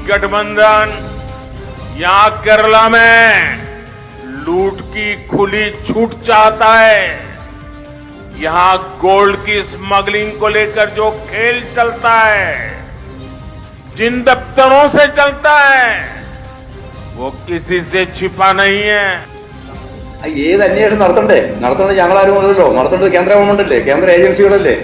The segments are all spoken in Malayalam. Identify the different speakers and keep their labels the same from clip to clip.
Speaker 1: गठबंधन यहाँ केरला में लूट की खुली छूट चाहता है। यहाँ गोल्ड की स्मगलिंग को लेकर जो खेल चलता है, जिन दफ्तरों से चलता है, वो किसी से छिपा नहीं है।
Speaker 2: ഏത് അന്വേഷണം നടത്തേണ്ടത് ഞങ്ങളാരും അല്ലല്ലോ, നടത്തേണ്ടത് കേന്ദ്ര ഗവൺമെന്റല്ലേ, കേന്ദ്ര ഏജൻസികളല്ലേ.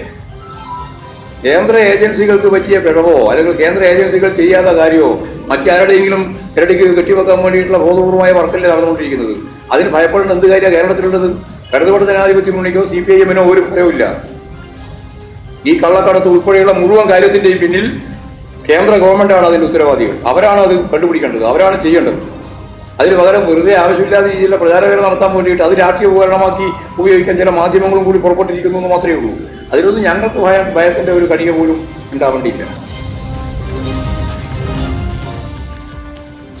Speaker 2: കേന്ദ്ര ഏജൻസികൾക്ക് പറ്റിയ പിഴവോ അല്ലെങ്കിൽ കേന്ദ്ര ഏജൻസികൾ ചെയ്യാത്ത കാര്യമോ മറ്റാരുടെയെങ്കിലും ഇരട്ടിക്ക് കെട്ടിവെക്കാൻ വേണ്ടിയിട്ടുള്ള ബോധപൂർവമായ വർക്കല്ലേ നടന്നുകൊണ്ടിരിക്കുന്നത്. അതിന് ഭയപ്പെടുന്ന എന്ത് കാര്യമാണ് കേരളത്തിലുള്ളത്? ഇടതുപക്ഷ ജനാധിപത്യ മുന്നണിക്കോ CPIM-നോ ഒരു ഭയവുമില്ല. ഈ കള്ളക്കടത്ത് ഉൾപ്പെടെയുള്ള മുഴുവൻ കാര്യത്തിന്റെയും പിന്നിൽ കേന്ദ്ര ഗവൺമെന്റാണ് അതിന്റെ ഉത്തരവാദികൾ. അവരാണ് അത് കണ്ടുപിടിക്കേണ്ടത്, അവരാണ് ചെയ്യേണ്ടത്. അതിന് പകരം വെറുതെ ആവശ്യമില്ലാത്ത രീതിയിലുള്ള പ്രചാരവേല നടത്താൻ വേണ്ടിയിട്ട് അത് രാഷ്ട്രീയ ഉപകരണമാക്കി ഉപയോഗിക്കാൻ ചില മാധ്യമങ്ങളും കൂടി പുറപ്പെട്ടിരിക്കുന്നു എന്ന് മാത്രമേ ഉള്ളൂ. അതിലൊന്നും ഞങ്ങൾക്ക് ഭയത്തിന്റെ ഒരു കണിക പോലും ഉണ്ടാവേണ്ടിയില്ല.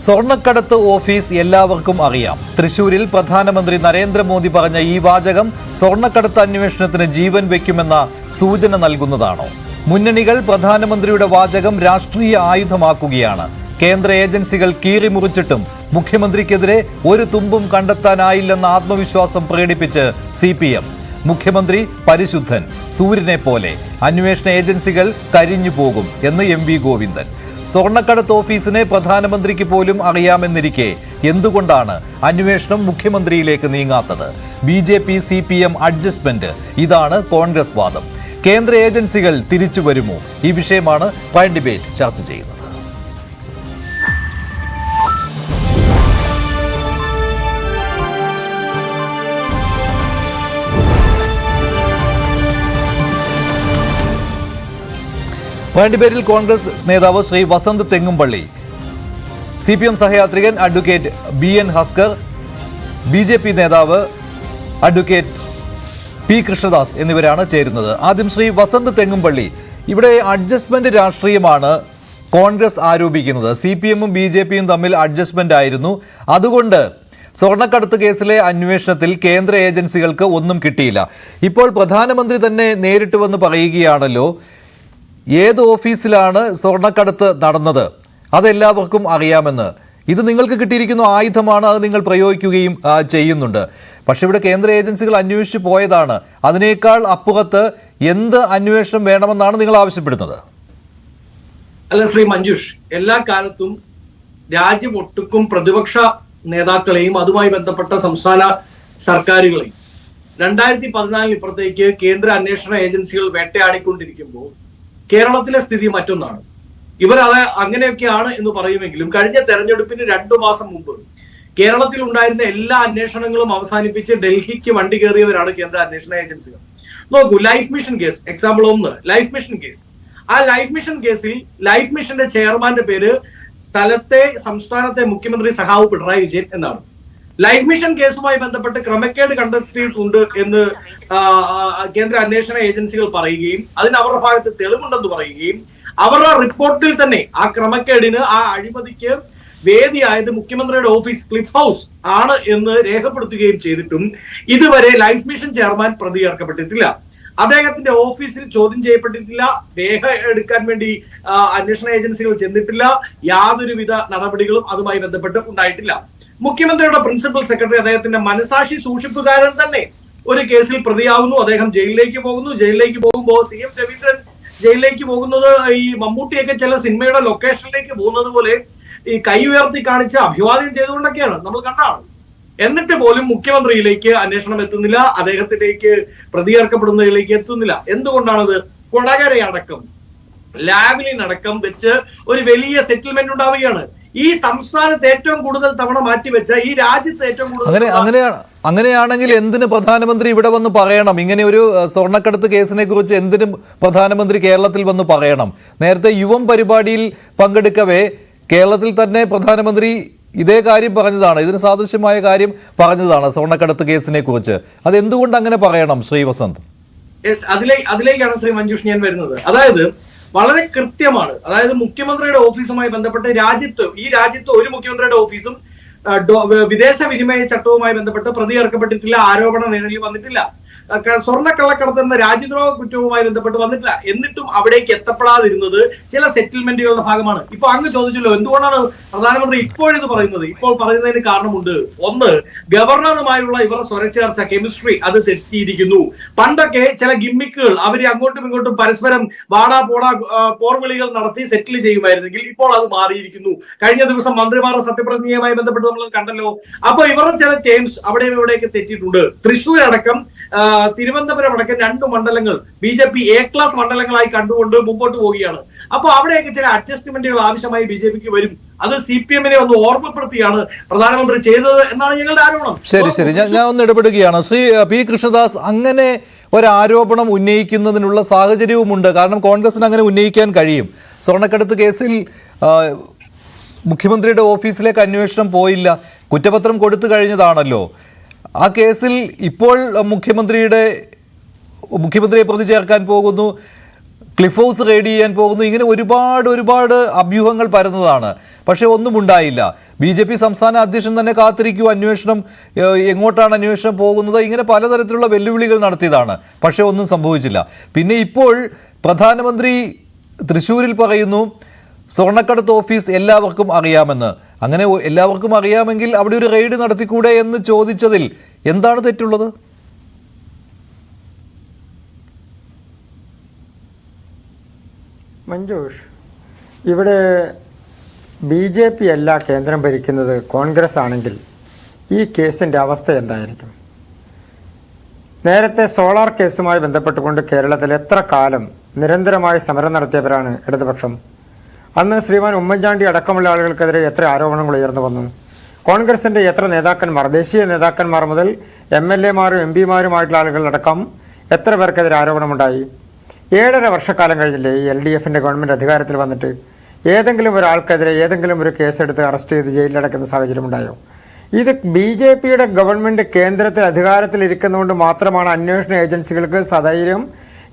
Speaker 3: സ്വർണ്ണക്കടത്ത് ഓഫീസ് എല്ലാവർക്കും അറിയാം. തൃശൂരിൽ പ്രധാനമന്ത്രി നരേന്ദ്രമോദി പറഞ്ഞ ഈ വാചകം സ്വർണ്ണക്കടത്ത് അന്വേഷണത്തിന് ജീവൻ വയ്ക്കുമെന്ന സൂചന നൽകുന്നതാണോ? മുന്നണികൾ പ്രധാനമന്ത്രിയുടെ വാചകം രാഷ്ട്രീയ ആയുധമാക്കുകയാണ്. കേന്ദ്ര ഏജൻസികൾ കീറിമുറിച്ചിട്ടും മുഖ്യമന്ത്രിക്കെതിരെ ഒരു തുമ്പും കണ്ടെത്താനായില്ലെന്ന ആത്മവിശ്വാസം പ്രകടിപ്പിച്ച് CPM. മുഖ്യമന്ത്രി പരിശുദ്ധൻ, സൂര്യനെ പോലെ, അന്വേഷണ ഏജൻസികൾ കരിഞ്ഞു പോകും എന്ന് MV ഗോവിന്ദൻ. സ്വർണ്ണക്കടത്ത് ഓഫീസിനെ പ്രധാനമന്ത്രിക്ക് പോലും അറിയാമെന്നിരിക്കെ എന്തുകൊണ്ടാണ് അന്വേഷണം മുഖ്യമന്ത്രിയിലേക്ക് നീങ്ങാത്തത്? BJP CPM അഡ്ജസ്റ്റ്മെന്റ്, ഇതാണ് കോൺഗ്രസ് വാദം. കേന്ദ്ര ഏജൻസികൾ തിരിച്ചു വരുമോ? ഈ വിഷയമാണ് പ്രൈം ഡിബേറ്റ് ചർച്ച ചെയ്യുന്നത്. പ്രൈം ഡിബേറ്റിൽ കോൺഗ്രസ് നേതാവ് ശ്രീ വസന്ത് തെങ്ങുംപള്ളി, CPM സഹയാത്രികൻ അഡ്വക്കേറ്റ് BN ഹസ്കർ, BJP നേതാവ് അഡ്വക്കേറ്റ് P കൃഷ്ണദാസ് എന്നിവരാണ് ചേരുന്നത്. ആദ്യം ശ്രീ വസന്ത് തെങ്ങുംപള്ളി, ഇവിടെ അഡ്ജസ്റ്റ്മെന്റ് രാഷ്ട്രീയമാണ് കോൺഗ്രസ് ആരോപിക്കുന്നത്. CPM-ഉം BJP-യും തമ്മിൽ അഡ്ജസ്റ്റ്മെന്റ് ആയിരുന്നു. അതുകൊണ്ട് സ്വർണ്ണക്കടത്ത് കേസിലെ അന്വേഷണത്തിൽ കേന്ദ്ര ഏജൻസികൾക്ക് ഒന്നും കിട്ടിയില്ല. ഇപ്പോൾ പ്രധാനമന്ത്രി തന്നെ നേരിട്ട് വന്ന് പറയുകയാണല്ലോ, ഏത് ഓഫീസിലാണ് സ്വർണ്ണക്കടത്ത് നടന്നത് അതെല്ലാവർക്കും അറിയാമെന്ന്. ഇത് നിങ്ങൾക്ക് കിട്ടിയിരിക്കുന്ന ആയുധമാണ്, അത് നിങ്ങൾ പ്രയോഗിക്കുകയും ചെയ്യുന്നുണ്ട്. പക്ഷെ ഇവിടെ കേന്ദ്ര ഏജൻസികൾ അന്വേഷിച്ച് പോയതാണ്. അതിനേക്കാൾ അപ്പുറത്ത് എന്ത് അന്വേഷണം വേണമെന്നാണ് നിങ്ങൾ ആവശ്യപ്പെടുന്നത്?
Speaker 4: അല്ല ശ്രീ മഞ്ജുഷ്, എല്ലാ കാലത്തും രാജ്യം ഒട്ടുക്കും പ്രതിപക്ഷ നേതാക്കളെയും അതുമായി ബന്ധപ്പെട്ട സംസ്ഥാന സർക്കാരുകളെയും 2014 ഇപ്പുറത്തേക്ക് കേന്ദ്ര അന്വേഷണ ഏജൻസികൾ വേട്ടയാടിക്കൊണ്ടിരിക്കുമ്പോൾ കേരളത്തിലെ സ്ഥിതി മറ്റൊന്നാണ്. ഇവർ അത് അങ്ങനെയൊക്കെയാണ് എന്ന് പറയുമെങ്കിലും കഴിഞ്ഞ തെരഞ്ഞെടുപ്പിന് 2 മാസം മുമ്പ് കേരളത്തിൽ ഉണ്ടായിരുന്ന എല്ലാ അന്വേഷണങ്ങളും അവസാനിപ്പിച്ച് ഡൽഹിക്ക് വണ്ടി കയറിയവരാണ് കേന്ദ്ര അന്വേഷണ ഏജൻസികൾ. നോക്കൂ, life mission case example 1, life mission case. ആ ലൈഫ് മിഷൻ കേസിൽ ലൈഫ് മിഷന്റെ ചെയർമാന്റെ പേര് സംസ്ഥാനത്തെ മുഖ്യമന്ത്രി സഖാവ് പിണറായി വിജയൻ എന്നാണ്. ലൈഫ് മിഷൻ കേസുമായി ബന്ധപ്പെട്ട് ക്രമക്കേട് കണ്ടെത്തിയിട്ടുണ്ട് എന്ന് കേന്ദ്ര അന്വേഷണ ഏജൻസികൾ പറയുകയും അതിന് അവരുടെ ഭാഗത്ത് തെളിവുണ്ടെന്ന് പറയുകയും അവരുടെ റിപ്പോർട്ടിൽ തന്നെ ആ ക്രമക്കേടിന്, ആ അഴിമതിക്ക് വേദിയായത് മുഖ്യമന്ത്രിയുടെ ഓഫീസ് ക്ലിഫ് ഹൗസ് ആണ് എന്ന് രേഖപ്പെടുത്തുകയും ചെയ്തിട്ടും ഇതുവരെ ലൈഫ് മിഷൻ ചെയർമാൻ പ്രതി ചേർക്കപ്പെട്ടിട്ടില്ല. അദ്ദേഹത്തിന്റെ ഓഫീസിൽ ചോദ്യം ചെയ്യപ്പെട്ടിട്ടില്ല. രേഖ എടുക്കാൻ വേണ്ടി അന്വേഷണ ഏജൻസികൾ ചെന്നിട്ടില്ല. യാതൊരുവിധ നടപടികളും അതുമായി ബന്ധപ്പെട്ട് ഉണ്ടായിട്ടില്ല. മുഖ്യമന്ത്രിയുടെ പ്രിൻസിപ്പൽ സെക്രട്ടറി, അദ്ദേഹത്തിന്റെ മനസാക്ഷി സൂക്ഷിപ്പുകാരൻ തന്നെ ഒരു കേസിൽ പ്രതിയാവുന്നു. അദ്ദേഹം ജയിലിലേക്ക് പോകുന്നു. ജയിലിലേക്ക് പോകുമ്പോൾ CM രവീന്ദ്രൻ ജയിലിലേക്ക് പോകുന്നത് ഈ മമ്മൂട്ടിയൊക്കെ ചില സിനിമയുടെ ലൊക്കേഷനിലേക്ക് പോകുന്നത് പോലെ ഈ കൈ ഉയർത്തി കാണിച്ച് അഭിവാദ്യം ചെയ്തുകൊണ്ടൊക്കെയാണ് നമ്മൾ കണ്ടാണ്. എന്നിട്ട് പോലും മുഖ്യമന്ത്രിയിലേക്ക് അന്വേഷണം എത്തുന്നില്ല, അദ്ദേഹത്തിലേക്ക് പ്രതി ചേർക്കപ്പെടുന്നതിലേക്ക് എത്തുന്നില്ല. എന്തുകൊണ്ടാണത്? കൊടകരയടക്കം ലാവ്ലിനടക്കം വെച്ച് ഒരു വലിയ സെറ്റിൽമെന്റ് ഉണ്ടാവുകയാണ്. ഈ സംസ്ഥാനത്ത് ഏറ്റവും കൂടുതൽ തവണ മാറ്റിവെച്ച, ഈ രാജ്യത്ത് ഏറ്റവും കൂടുതൽ
Speaker 3: അങ്ങനെയാണെങ്കിൽ എന്തിന് പ്രധാനമന്ത്രി ഇവിടെ വന്ന് പറയണം? ഇങ്ങനെ ഒരു സ്വർണ്ണക്കടത്ത് കേസിനെ കുറിച്ച് എന്തിനും പ്രധാനമന്ത്രി കേരളത്തിൽ വന്ന് പറയണം? നേരത്തെ യുവം പരിപാടിയിൽ പങ്കെടുക്കവേ കേരളത്തിൽ തന്നെ പ്രധാനമന്ത്രി ഇതേ കാര്യം പറഞ്ഞതാണ്, ഇതിന് സാദൃശ്യമായ കാര്യം പറഞ്ഞതാണ് സ്വർണ്ണക്കടത്ത് കേസിനെ കുറിച്ച്. അതെന്തുകൊണ്ട് അങ്ങനെ പറയണം ശ്രീ വസന്ത്?
Speaker 4: അതിലേക്കാണ് ശ്രീ മഞ്ജുഷ് ഞാൻ വരുന്നത്. അതായത് വളരെ കൃത്യമാണ്. അതായത് മുഖ്യമന്ത്രിയുടെ ഓഫീസുമായി ബന്ധപ്പെട്ട് ഈ രാജ്യത്ത് ഒരു മുഖ്യമന്ത്രിയുടെ ഓഫീസും വിദേശ വിനിമയ ചട്ടവുമായി ബന്ധപ്പെട്ട് പ്രതി ചേർക്കപ്പെട്ടിട്ടില്ല, ആരോപണ നിഴലിൽ വന്നിട്ടില്ല. സ്വർണ്ണക്കള്ളക്കടത്ത് എന്ന രാജ്യദ്രോഹ കുറ്റവുമായി ബന്ധപ്പെട്ട് വന്നിട്ടില്ല. എന്നിട്ടും അവിടേക്ക് എത്തപ്പെടാതിരുന്നത് ചില സെറ്റിൽമെന്റുകളുടെ ഭാഗമാണ്. ഇപ്പൊ അങ്ങ് ചോദിച്ചല്ലോ എന്തുകൊണ്ടാണ് പ്രധാനമന്ത്രി ഇപ്പോഴിത് പറയുന്നത്. ഇപ്പോൾ പറയുന്നതിന് കാരണമുണ്ട്. ഒന്ന്, ഗവർണറുമായുള്ള ഇവരുടെ സ്വരച്ചേർച്ച കെമിസ്ട്രി അത് തെറ്റിയിരിക്കുന്നു. പണ്ടൊക്കെ ചില ഗിമ്മിക്കുകൾ അവര് അങ്ങോട്ടും ഇങ്ങോട്ടും പരസ്പരം വാടാ പോടാ പോർവിളികൾ നടത്തി സെറ്റിൽ ചെയ്യുമായിരുന്നെങ്കിൽ ഇപ്പോൾ അത് മാറിയിരിക്കുന്നു. കഴിഞ്ഞ ദിവസം മന്ത്രിമാരുടെ സത്യപ്രതിജ്ഞയുമായി ബന്ധപ്പെട്ട് നമ്മൾ കണ്ടല്ലോ. അപ്പൊ ഇവരുടെ ചില ടേംസ് അവിടെയും ഇവിടെയൊക്കെ തെറ്റിയിട്ടുണ്ട്. തൃശ്ശൂർ അടക്കം തിരുവനന്തപുരം അടക്കം 2 മണ്ഡലങ്ങൾ BJP A ക്ലാസ് മണ്ഡലങ്ങളായി കണ്ടുകൊണ്ട് മുമ്പോട്ട് പോവുകയാണ്. അപ്പൊ അവിടെയൊക്കെ ചില അഡ്ജസ്റ്റ്മെന്റുകൾ ആവശ്യമായി BJPക്ക് വരും. അത് CPM-നെ ഒന്ന് ഓർമ്മപ്പെടുത്തിയാണ് പ്രധാനമന്ത്രി ചെയ്തത് എന്നാണ് ഞങ്ങളുടെ ആരോപണം.
Speaker 3: ശരി, ഞാൻ ഒന്ന് ഇടപെടുകയാണ്. ശ്രീ പി കൃഷ്ണദാസ്, അങ്ങനെ ഒരാരോപണം ഉന്നയിക്കുന്നതിനുള്ള സാഹചര്യവുമുണ്ട്. കാരണം കോൺഗ്രസിന് അങ്ങനെ ഉന്നയിക്കാൻ കഴിയും. സ്വർണ്ണക്കടത്ത് കേസിൽ മുഖ്യമന്ത്രിയുടെ ഓഫീസിലേക്ക് അന്വേഷണം പോയില്ല, കുറ്റപത്രം കൊടുത്തു കഴിഞ്ഞതാണല്ലോ. ആ കേസിൽ ഇപ്പോൾ മുഖ്യമന്ത്രിയെ പ്രതി ചേർക്കാൻ പോകുന്നു, ക്ലിഫ് ഹൗസ് റെയ്ഡ് ചെയ്യാൻ പോകുന്നു, ഇങ്ങനെ ഒരുപാട് അഭ്യൂഹങ്ങൾ പരന്നതാണ്. പക്ഷേ ഒന്നും ഉണ്ടായില്ല. BJP സംസ്ഥാന അധ്യക്ഷൻ തന്നെ കാത്തിരിക്കൂ, അന്വേഷണം എങ്ങോട്ടാണ് അന്വേഷണം പോകുന്നത്, ഇങ്ങനെ പലതരത്തിലുള്ള വെല്ലുവിളികൾ നടത്തിയതാണ്. പക്ഷേ ഒന്നും സംഭവിച്ചില്ല. പിന്നെ ഇപ്പോൾ പ്രധാനമന്ത്രി തൃശ്ശൂരിൽ പറയുന്നു സ്വർണ്ണക്കടത്ത് ഓഫീസ് എല്ലാവർക്കും അറിയാമെന്ന്. അങ്ങനെ എല്ലാവർക്കും അറിയാമെങ്കിൽ അവിടെ ഒരു റെയ്ഡ് നടത്തിക്കൂടെ എന്ന് ചോദിച്ചതിൽ എന്താണ് തെറ്റുള്ളത്?
Speaker 5: മഞ്ജുഷ്, ഇവിടെ BJP അല്ല കേന്ദ്രം ഭരിക്കുന്നത്, കോൺഗ്രസ് ആണെങ്കിൽ ഈ കേസിൻ്റെ അവസ്ഥ എന്തായിരിക്കും? നേരത്തെ സോളാർ കേസുമായി ബന്ധപ്പെട്ടുകൊണ്ട് കേരളത്തിൽ എത്ര കാലം നിരന്തരമായി സമരം നടത്തിയവരാണ് ഇടതുപക്ഷം. അന്ന് ശ്രീമാൻ ഉമ്മൻചാണ്ടി അടക്കമുള്ള ആളുകൾക്കെതിരെ എത്ര ആരോപണങ്ങൾ ഉയർന്നു വന്നു. കോൺഗ്രസിൻ്റെ എത്ര നേതാക്കന്മാർ, ദേശീയ നേതാക്കന്മാർ മുതൽ MLA-മാരും MP-മാരുമായിട്ടുള്ള ആളുകളടക്കം എത്ര പേർക്കെതിരെ ആരോപണമുണ്ടായി. 7.5 വർഷക്കാലം കഴിഞ്ഞില്ലേ ഈ LDF-ൻ്റെ ഗവൺമെൻറ് അധികാരത്തിൽ വന്നിട്ട്? ഏതെങ്കിലും ഒരാൾക്കെതിരെ ഏതെങ്കിലും ഒരു കേസെടുത്ത് അറസ്റ്റ് ചെയ്ത് ജയിലിലടക്കുന്ന സാഹചര്യമുണ്ടായോ? ഇത് BJP-യുടെ ഗവൺമെൻറ് കേന്ദ്രത്തിൽ അധികാരത്തിലിരിക്കുന്നതുകൊണ്ട് മാത്രമാണ് അന്വേഷണ ഏജൻസികൾക്ക് സധൈര്യം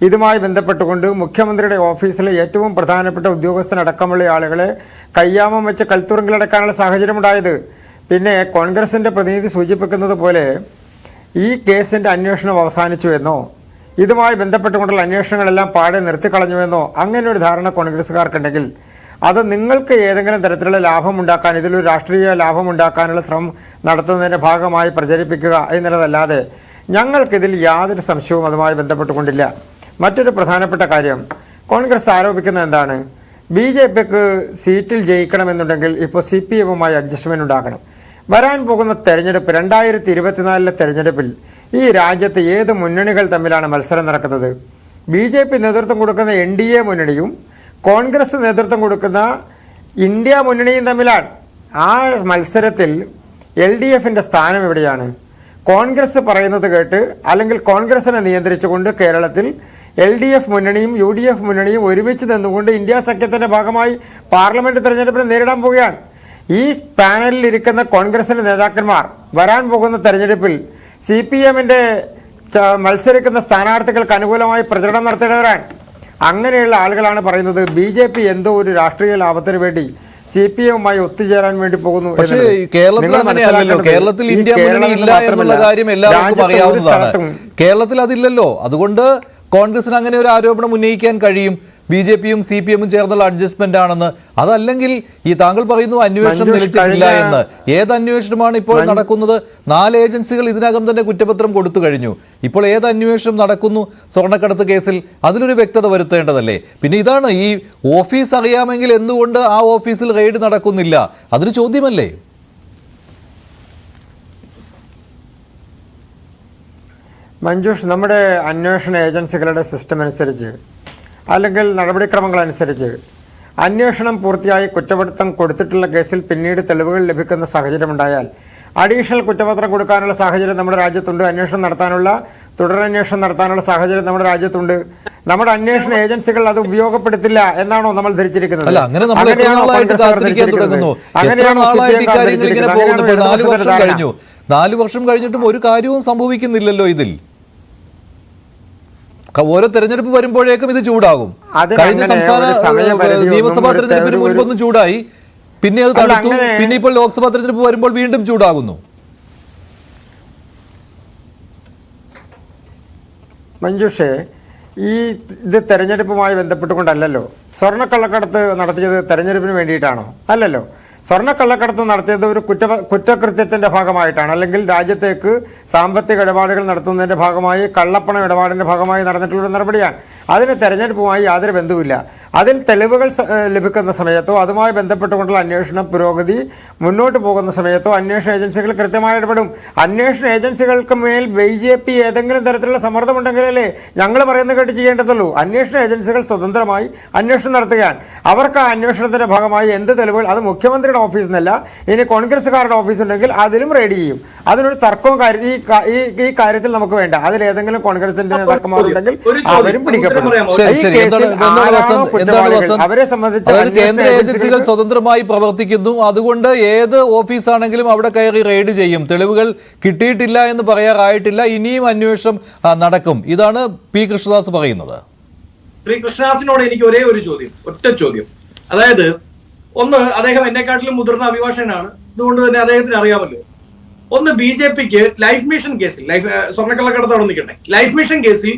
Speaker 5: ഇതുമായി ബന്ധപ്പെട്ടുകൊണ്ട് മുഖ്യമന്ത്രിയുടെ ഓഫീസിലെ ഏറ്റവും പ്രധാനപ്പെട്ട ഉദ്യോഗസ്ഥനടക്കമുള്ള ആളുകളെ കയ്യാമം വെച്ച് കൽത്തുറുങ്കിലടക്കാനുള്ള സാഹചര്യമുണ്ടായത്. പിന്നെ കോൺഗ്രസിൻ്റെ പ്രതിനിധി സൂചിപ്പിക്കുന്നത് പോലെ ഈ കേസിൻ്റെ അന്വേഷണം അവസാനിച്ചു എന്നോ ഇതുമായി ബന്ധപ്പെട്ടുകൊണ്ടുള്ള അന്വേഷണങ്ങളെല്ലാം പാടെ നിർത്തിക്കളഞ്ഞുവെന്നോ അങ്ങനെ ഒരു ധാരണ കോൺഗ്രസ്സുകാർക്കുണ്ടെങ്കിൽ അത് നിങ്ങൾക്ക് ഏതെങ്കിലും തരത്തിലുള്ള ലാഭമുണ്ടാക്കാൻ, ഇതിലൊരു രാഷ്ട്രീയ ലാഭമുണ്ടാക്കാനുള്ള ശ്രമം നടത്തുന്നതിൻ്റെ ഭാഗമായി പ്രചരിപ്പിക്കുക എന്നുള്ളതല്ലാതെ ഞങ്ങൾക്കിതിൽ യാതൊരു സംശയവും അതുമായി ബന്ധപ്പെട്ടുകൊണ്ടില്ല. മറ്റൊരു പ്രധാനപ്പെട്ട കാര്യം, കോൺഗ്രസ് ആരോപിക്കുന്നത് എന്താണ്? BJPക്ക് സീറ്റിൽ ജയിക്കണമെന്നുണ്ടെങ്കിൽ ഇപ്പോൾ CPM-മായി അഡ്ജസ്റ്റ്മെൻറ്റ് ഉണ്ടാക്കണം. വരാൻ പോകുന്ന തെരഞ്ഞെടുപ്പ് 2024 തെരഞ്ഞെടുപ്പിൽ ഈ രാജ്യത്ത് ഏത് മുന്നണികൾ തമ്മിലാണ് മത്സരം നടക്കുന്നത്? BJP നേതൃത്വം കൊടുക്കുന്ന NDA മുന്നണിയും കോൺഗ്രസ് നേതൃത്വം കൊടുക്കുന്ന ഇന്ത്യ മുന്നണിയും തമ്മിലാണ്. ആ മത്സരത്തിൽ LDF-ൻ്റെ സ്ഥാനം എവിടെയാണ്? കോൺഗ്രസ് പറയുന്നത് കേട്ട് അല്ലെങ്കിൽ കോൺഗ്രസിനെ നിയന്ത്രിച്ചുകൊണ്ട് കേരളത്തിൽ LDF മുന്നണിയും UDF മുന്നണിയും ഒരുമിച്ച് നിന്നുകൊണ്ട് ഇന്ത്യ സഖ്യത്തിൻ്റെ ഭാഗമായി പാർലമെൻറ്റ് തെരഞ്ഞെടുപ്പിനെ നേരിടാൻ പോവുകയാണ്. ഈ പാനലിൽ ഇരിക്കുന്ന കോൺഗ്രസിൻ്റെ നേതാക്കന്മാർ വരാൻ പോകുന്ന തെരഞ്ഞെടുപ്പിൽ CPM-ൻ്റെ മത്സരിക്കുന്ന സ്ഥാനാർത്ഥികൾക്ക് അനുകൂലമായി പ്രചരണം നടത്തേണ്ടവരാണ്. അങ്ങനെയുള്ള ആളുകളാണ് പറയുന്നത് BJP എന്തോ ഒരു രാഷ്ട്രീയ ലാഭത്തിന് വേണ്ടി CPM-മായി ഒത്തുചേരാൻ വേണ്ടി പോകുന്നു.
Speaker 3: പക്ഷേ കേരളത്തിൽ അങ്ങനെയല്ലല്ലോ. കേരളത്തിൽ ഇന്ത്യ മുന്നണി ഇല്ല എന്നുള്ള കാര്യം എല്ലാവർക്കും അറിയാവുന്നതാണ്. കേരളത്തിൽ അതില്ലല്ലോ. അതുകൊണ്ട് കോൺഗ്രസിന് അങ്ങനെ ഒരു ആരോപണം ഉന്നയിക്കാൻ കഴിയും, BJP-യും CPM-ഉം ചേർന്നുള്ള അഡ്ജസ്റ്റ്മെന്റ് ആണെന്ന്. അതല്ലെങ്കിൽ ഈ താങ്കൾ പറയുന്നു അന്വേഷണം നിലച്ചിട്ടില്ല എന്ന്. ഏത് അന്വേഷണമാണ് ഇപ്പോൾ നടക്കുന്നത്? 4 ഏജൻസികൾ ഇതിനകം തന്നെ കുറ്റപത്രം കൊടുത്തു കഴിഞ്ഞു. ഇപ്പോൾ ഏത് അന്വേഷണം നടക്കുന്നു സ്വർണ്ണക്കടത്ത് കേസിൽ? അതിലൊരു വ്യക്തത വരുത്തേണ്ടതല്ലേ? പിന്നെ ഇതാണ്, ഈ ഓഫീസ് അറിയാമെങ്കിൽ എന്തുകൊണ്ട് ആ ഓഫീസിൽ റെയ്ഡ് നടക്കുന്നില്ല? അതൊരു ചോദ്യമല്ലേ?
Speaker 5: മഞ്ജുഷ്, നമ്മുടെ അന്വേഷണ ഏജൻസികളുടെ സിസ്റ്റം അനുസരിച്ച് അല്ലെങ്കിൽ നടപടിക്രമങ്ങളനുസരിച്ച് അന്വേഷണം പൂർത്തിയായി കുറ്റപത്രം കൊടുത്തിട്ടുള്ള കേസിൽ പിന്നീട് തെളിവുകൾ ലഭിക്കുന്ന സാഹചര്യമുണ്ടായാൽ അഡീഷണൽ കുറ്റപത്രം കൊടുക്കാനുള്ള സാഹചര്യം നമ്മുടെ രാജ്യത്തുണ്ട്. അന്വേഷണം നടത്താനുള്ള, തുടരന്വേഷണം നടത്താനുള്ള സാഹചര്യം നമ്മുടെ രാജ്യത്തുണ്ട്. നമ്മുടെ അന്വേഷണ ഏജൻസികൾ അത് ഉപയോഗപ്പെടുത്തില്ല എന്നാണോ നമ്മൾ ധരിച്ചിരിക്കുന്നത്? അങ്ങനെയാണോ കോൺഗ്രസ് ധരിച്ചിരിക്കുന്നത്? അങ്ങനെയാണോ CPM ധരിച്ചിരിക്കുന്നത്?
Speaker 3: 4 വർഷം കഴിഞ്ഞിട്ടും ഒരു കാര്യവും സംഭവിക്കുന്നില്ലല്ലോ ഇതിൽ. ഓരോ തെരഞ്ഞെടുപ്പ് വരുമ്പോഴേക്കും ഇത് ചൂടാകും. കഴിഞ്ഞ സംസ്ഥാന നിയമസഭാ തെരഞ്ഞെടുപ്പിന് മുൻപൊന്നും ചൂടായി, പിന്നെ അത് തടുത്തു, പിന്നെ ഇപ്പോൾ ലോക്സഭാ തെരഞ്ഞെടുപ്പ് വരുമ്പോൾ വീണ്ടും ചൂടാകുന്നു.
Speaker 5: മഞ്ജുഷേ, ഇത് തെരഞ്ഞെടുപ്പുമായി ബന്ധപ്പെട്ടുകൊണ്ടല്ലല്ലോ. സ്വർണ്ണക്കള്ളക്കടത്ത് നടത്തിയത് തെരഞ്ഞെടുപ്പിന് വേണ്ടിയിട്ടാണോ? അല്ലല്ലോ. സ്വർണ്ണക്കള്ളക്കടത്ത് നടത്തിയത് ഒരു കുറ്റകൃത്യത്തിൻ്റെ ഭാഗമായിട്ടാണ്, അല്ലെങ്കിൽ രാജ്യത്തേക്ക് സാമ്പത്തിക ഇടപാടുകൾ നടത്തുന്നതിൻ്റെ ഭാഗമായി, കള്ളപ്പണം ഇടപാടിൻ്റെ ഭാഗമായി നടന്നിട്ടുള്ളൊരു നടപടിയാണ്. അതിന് തെരഞ്ഞെടുപ്പുമായി യാതൊരു ബന്ധവുമില്ല. അതിൽ തെളിവുകൾ ലഭിക്കുന്ന സമയത്തോ അതുമായി ബന്ധപ്പെട്ടുകൊണ്ടുള്ള അന്വേഷണ പുരോഗതി മുന്നോട്ട് പോകുന്ന സമയത്തോ അന്വേഷണ ഏജൻസികൾ കൃത്യമായി ഇടപെടും. അന്വേഷണ ഏജൻസികൾക്ക് മേൽ BJP ഏതെങ്കിലും തരത്തിലുള്ള സമ്മർദ്ദമുണ്ടെങ്കിലല്ലേ ഞങ്ങൾ പറയുന്നത് കേട്ട് ചെയ്യേണ്ടതുള്ളൂ. അന്വേഷണ ഏജൻസികൾ സ്വതന്ത്രമായി അന്വേഷണം നടത്തുകയാണ്. അവർക്ക് ആ അന്വേഷണത്തിൻ്റെ ഭാഗമായി എന്ത് തെളിവുകൾ, അത് മുഖ്യമന്ത്രിയുടെ ഓഫീസിൽ നിന്നല്ല, ഇനി കോൺഗ്രസ്സുകാരുടെ ഓഫീസ് ഉണ്ടെങ്കിൽ അതിലും റെയ്ഡ് ചെയ്യും. അതിനൊരു തർക്കവും ഈ കാര്യത്തിൽ നമുക്ക് വേണ്ട. അതിൽ ഏതെങ്കിലും കോൺഗ്രസിന്റെ നേതാക്കന്മാരുണ്ടെങ്കിൽ അവരും പിടിക്കപ്പെടും. അവരെ സംബന്ധിച്ച്
Speaker 3: കേന്ദ്ര ഏജൻസികൾ സ്വതന്ത്രമായി പ്രവർത്തിക്കുന്നു. അതുകൊണ്ട് ഏത് ഓഫീസാണെങ്കിലും അവിടെ കയറി റെയ്ഡ് ചെയ്യും. തെളിവുകൾ കിട്ടിയിട്ടില്ല എന്ന് പറയാറായിട്ടില്ല, ഇനിയും അന്വേഷണം നടക്കും. ഇതാണ് പി കൃഷ്ണദാസ് പറയുന്നത്.
Speaker 4: ശ്രീ കൃഷ്ണദാസിനോട് എനിക്ക് ഒരേ ഒരു ചോദ്യം, ഒറ്റ ചോദ്യം. അതായത്, ഒന്ന്, അദ്ദേഹം എന്നെക്കാട്ടിലും മുതിർന്ന അഭിഭാഷകനാണ്, അതുകൊണ്ട് തന്നെ അദ്ദേഹത്തിന് അറിയാമല്ലോ. ഒന്ന്, BJPക്ക് ലൈഫ് മിഷൻ കേസിൽ, സ്വർണ്ണക്കള്ളക്കടത്ത് അവിടെ നിൽക്കട്ടെ, ലൈഫ് മിഷൻ കേസിൽ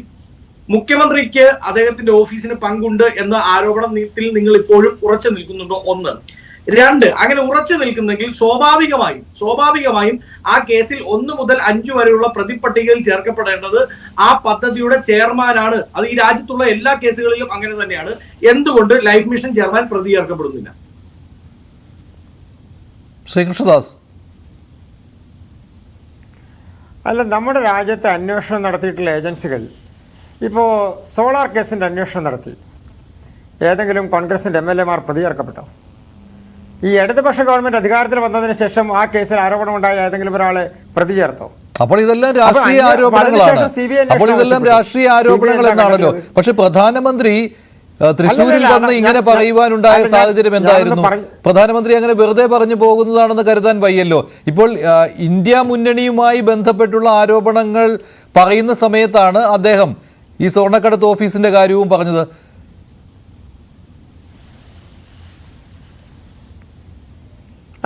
Speaker 4: മുഖ്യമന്ത്രിക്ക് അദ്ദേഹത്തിന്റെ ഓഫീസിന് പങ്കുണ്ട് എന്ന ആരോപണത്തിൽ നിങ്ങൾ ഇപ്പോഴും ഉറച്ചു നിൽക്കുന്നുണ്ടോ? ഒന്ന്. രണ്ട്, അങ്ങനെ ഉറച്ചു നിൽക്കുന്നെങ്കിൽ സ്വാഭാവികമായും ആ കേസിൽ 1 മുതൽ 5 വരെയുള്ള പ്രതിപട്ടികയിൽ ചേർക്കപ്പെടേണ്ടത് ആ പദ്ധതിയുടെ ചെയർമാനാണ്. അത് ഈ രാജ്യത്തുള്ള എല്ലാ കേസുകളിലും അങ്ങനെ തന്നെയാണ്. എന്തുകൊണ്ട് ലൈഫ് മിഷൻ ചെയർമാൻ പ്രതി ചേർക്കപ്പെടുന്നില്ല?
Speaker 3: ശ്രീകൃഷ്ണദാസ്,
Speaker 5: അല്ല, നമ്മുടെ രാജ്യത്തെ അന്വേഷണം നടത്തിയിട്ടുള്ള ഏജൻസികൾ ഇപ്പോൾ സോളാർ കേസിൻ്റെ അന്വേഷണം നടത്തി. ഏതെങ്കിലും കോൺഗ്രസിൻ്റെ MLA മാർ പ്രതി ചേർക്കപ്പെട്ടോ? ഈ ഇടതുപക്ഷ ഗവൺമെന്റ് അധികാരത്തിൽ വന്നതിന് ശേഷം ആ കേസിൽ ആരോപണമുണ്ടായ ഏതെങ്കിലും ഒരാളെ പ്രതി ചേർത്തോ?
Speaker 3: അപ്പോൾ ഇതെല്ലാം രാഷ്ട്രീയ ആരോപണങ്ങളാണ്. അപ്പോൾ ഇതെല്ലാം രാഷ്ട്രീയ ആരോപണങ്ങൾ എന്നാണല്ലോ. പക്ഷെ പ്രധാനമന്ത്രി തൃശ്ശൂരിൽ വന്ന് ഇങ്ങനെ പറയുവാനുണ്ടായ സാഹചര്യം എന്തായിരുന്നു? പ്രധാനമന്ത്രി അങ്ങനെ വെറുതെ പറഞ്ഞു പോകുന്നതാണെന്ന് കരുതാൻ വയ്യല്ലോ. ഇപ്പോൾ ഇന്ത്യ മുന്നണിയുമായി ബന്ധപ്പെട്ടുള്ള ആരോപണങ്ങൾ പറയുന്ന സമയത്താണ് അദ്ദേഹം ഈ സ്വർണ്ണക്കടത്ത് ഓഫീസിന്റെ കാര്യവും പറഞ്ഞത്.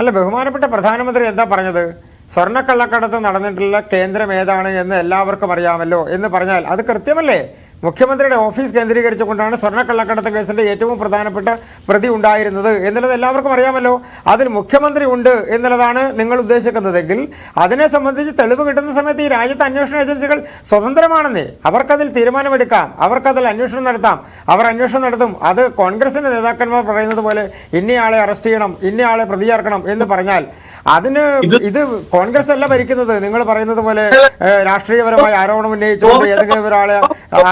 Speaker 5: അല്ല, ബഹുമാനപ്പെട്ട പ്രധാനമന്ത്രി എന്താ പറഞ്ഞത്? സ്വർണ്ണക്കള്ളക്കടത്ത് നടന്നിട്ടുള്ള കേന്ദ്രം ഏതാണ് എന്ന് എല്ലാവർക്കും അറിയാമല്ലോ എന്ന് പറഞ്ഞാൽ അത് കൃത്യമല്ലേ? മുഖ്യമന്ത്രിയുടെ ഓഫീസ് കേന്ദ്രീകരിച്ചുകൊണ്ടാണ് സ്വർണ്ണക്കള്ളക്കടത്ത് കേസിന്റെ ഏറ്റവും പ്രധാനപ്പെട്ട പ്രതി ഉണ്ടായിരുന്നത് എന്നുള്ളത് എല്ലാവർക്കും അറിയാമല്ലോ. അതിൽ മുഖ്യമന്ത്രി ഉണ്ട് എന്നുള്ളതാണ് നിങ്ങൾ ഉദ്ദേശിക്കുന്നതെങ്കിൽ അതിനെ സംബന്ധിച്ച് തെളിവ് കിട്ടുന്ന സമയത്ത് ഈ രാജ്യത്തെ അന്വേഷണ ഏജൻസികൾ സ്വതന്ത്രമാണെന്നേ. അവർക്കതിൽ തീരുമാനമെടുക്കാം, അവർക്കതിൽ അന്വേഷണം നടത്താം. അവർ അന്വേഷണം നടത്തും. അത് കോൺഗ്രസിന്റെ നേതാക്കന്മാർ പറയുന്നത് പോലെ ഇന്നയാളെ അറസ്റ്റ് ചെയ്യണം, ഇന്നയാളെ പ്രതി ചേർക്കണം എന്ന് പറഞ്ഞാൽ അതിന് ഇത് കോൺഗ്രസ് അല്ല ഭരിക്കുന്നത്. നിങ്ങൾ പറയുന്നത് പോലെ രാഷ്ട്രീയപരമായ ആരോപണം ഉന്നയിച്ചുകൊണ്ട് ഏതെങ്കിലും ഒരാളെ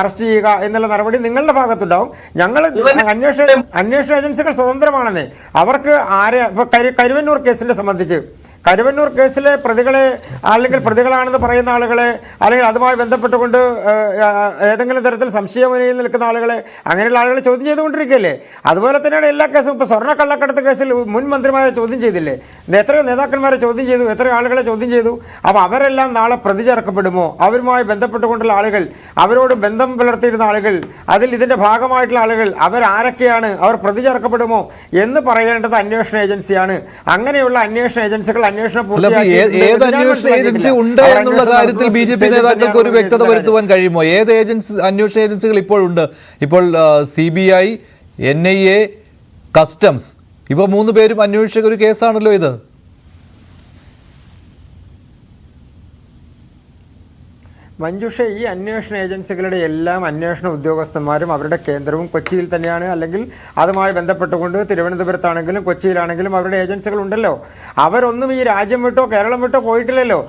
Speaker 5: അറസ്റ്റ് ചെയ്യുക എന്നുള്ള നടപടി നിങ്ങളുടെ ഭാഗത്തുണ്ടാവും. ഞങ്ങൾ അന്വേഷണ ഏജൻസികൾ സ്വതന്ത്രമാണെന്നേ. അവർക്ക് കരുവന്നൂർ കേസിനെ സംബന്ധിച്ച് കരുവന്നൂർ കേസിലെ പ്രതികളെ അല്ലെങ്കിൽ പ്രതികളാണെന്ന് പറയുന്ന ആളുകളെ അല്ലെങ്കിൽ അതുമായി ബന്ധപ്പെട്ടുകൊണ്ട് ഏതെങ്കിലും തരത്തിൽ സംശയമുനയിൽ നിൽക്കുന്ന ആളുകളെ അങ്ങനെയുള്ള ആളുകളെ ചോദ്യം ചെയ്തുകൊണ്ടിരിക്കുകയല്ലേ? അതുപോലെ തന്നെയാണ് എല്ലാ കേസും. ഇപ്പോൾ സ്വർണ്ണക്കള്ളക്കടത്ത് കേസിൽ മുൻ മന്ത്രിമാരെ ചോദ്യം ചെയ്തില്ലേ? എത്രയോ നേതാക്കന്മാരെ ചോദ്യം ചെയ്തു, എത്രയോ ആളുകളെ ചോദ്യം ചെയ്തു. അപ്പോൾ അവരെല്ലാം നാളെ പ്രതി ചേർക്കപ്പെടുമോ? അവരുമായി ബന്ധപ്പെട്ടുകൊണ്ടുള്ള ആളുകൾ, അവരോട് ബന്ധം പുലർത്തിയിരുന്ന ആളുകൾ, അതിൽ ഇതിൻ്റെ ഭാഗമായിട്ടുള്ള ആളുകൾ അവരാരൊക്കെയാണ്, അവർ പ്രതി ചേർക്കപ്പെടുമോ എന്ന് പറയേണ്ടത് അന്വേഷണ ഏജൻസിയാണ്. അങ്ങനെയുള്ള അന്വേഷണ ഏജൻസികൾ
Speaker 3: ഏത് അന്വേഷണ ഏജൻസി ഉണ്ട് എന്നുള്ള കാര്യത്തിൽ BJP നേതാക്കൾക്ക് ഒരു വ്യക്തത വരുത്തുവാൻ കഴിയുമോ? ഏത് അന്വേഷണ ഏജൻസികൾ ഇപ്പോഴുണ്ട്? ഇപ്പോൾ CBI, NIA, കസ്റ്റംസ്, ഇവ 3 പേരും അന്വേഷിച്ച ഒരു കേസാണല്ലോ ഇത്.
Speaker 5: മഞ്ജുഷ, ഈ അന്വേഷണ ഏജൻസികളുടെ എല്ലാം അന്വേഷണ ഉദ്യോഗസ്ഥന്മാരും അവരുടെ കേന്ദ്രവും കൊച്ചിയിൽ തന്നെയാണ്. അല്ലെങ്കിൽ അതുമായി ബന്ധപ്പെട്ടുകൊണ്ട് തിരുവനന്തപുരത്താണെങ്കിലും കൊച്ചിയിലാണെങ്കിലും അവരുടെ ഏജൻസികൾ ഉണ്ടല്ലോ. അവരൊന്നും ഈ രാജ്യം വിട്ടോ കേരളം വിട്ടോ പോയിട്ടില്ലല്ലോ.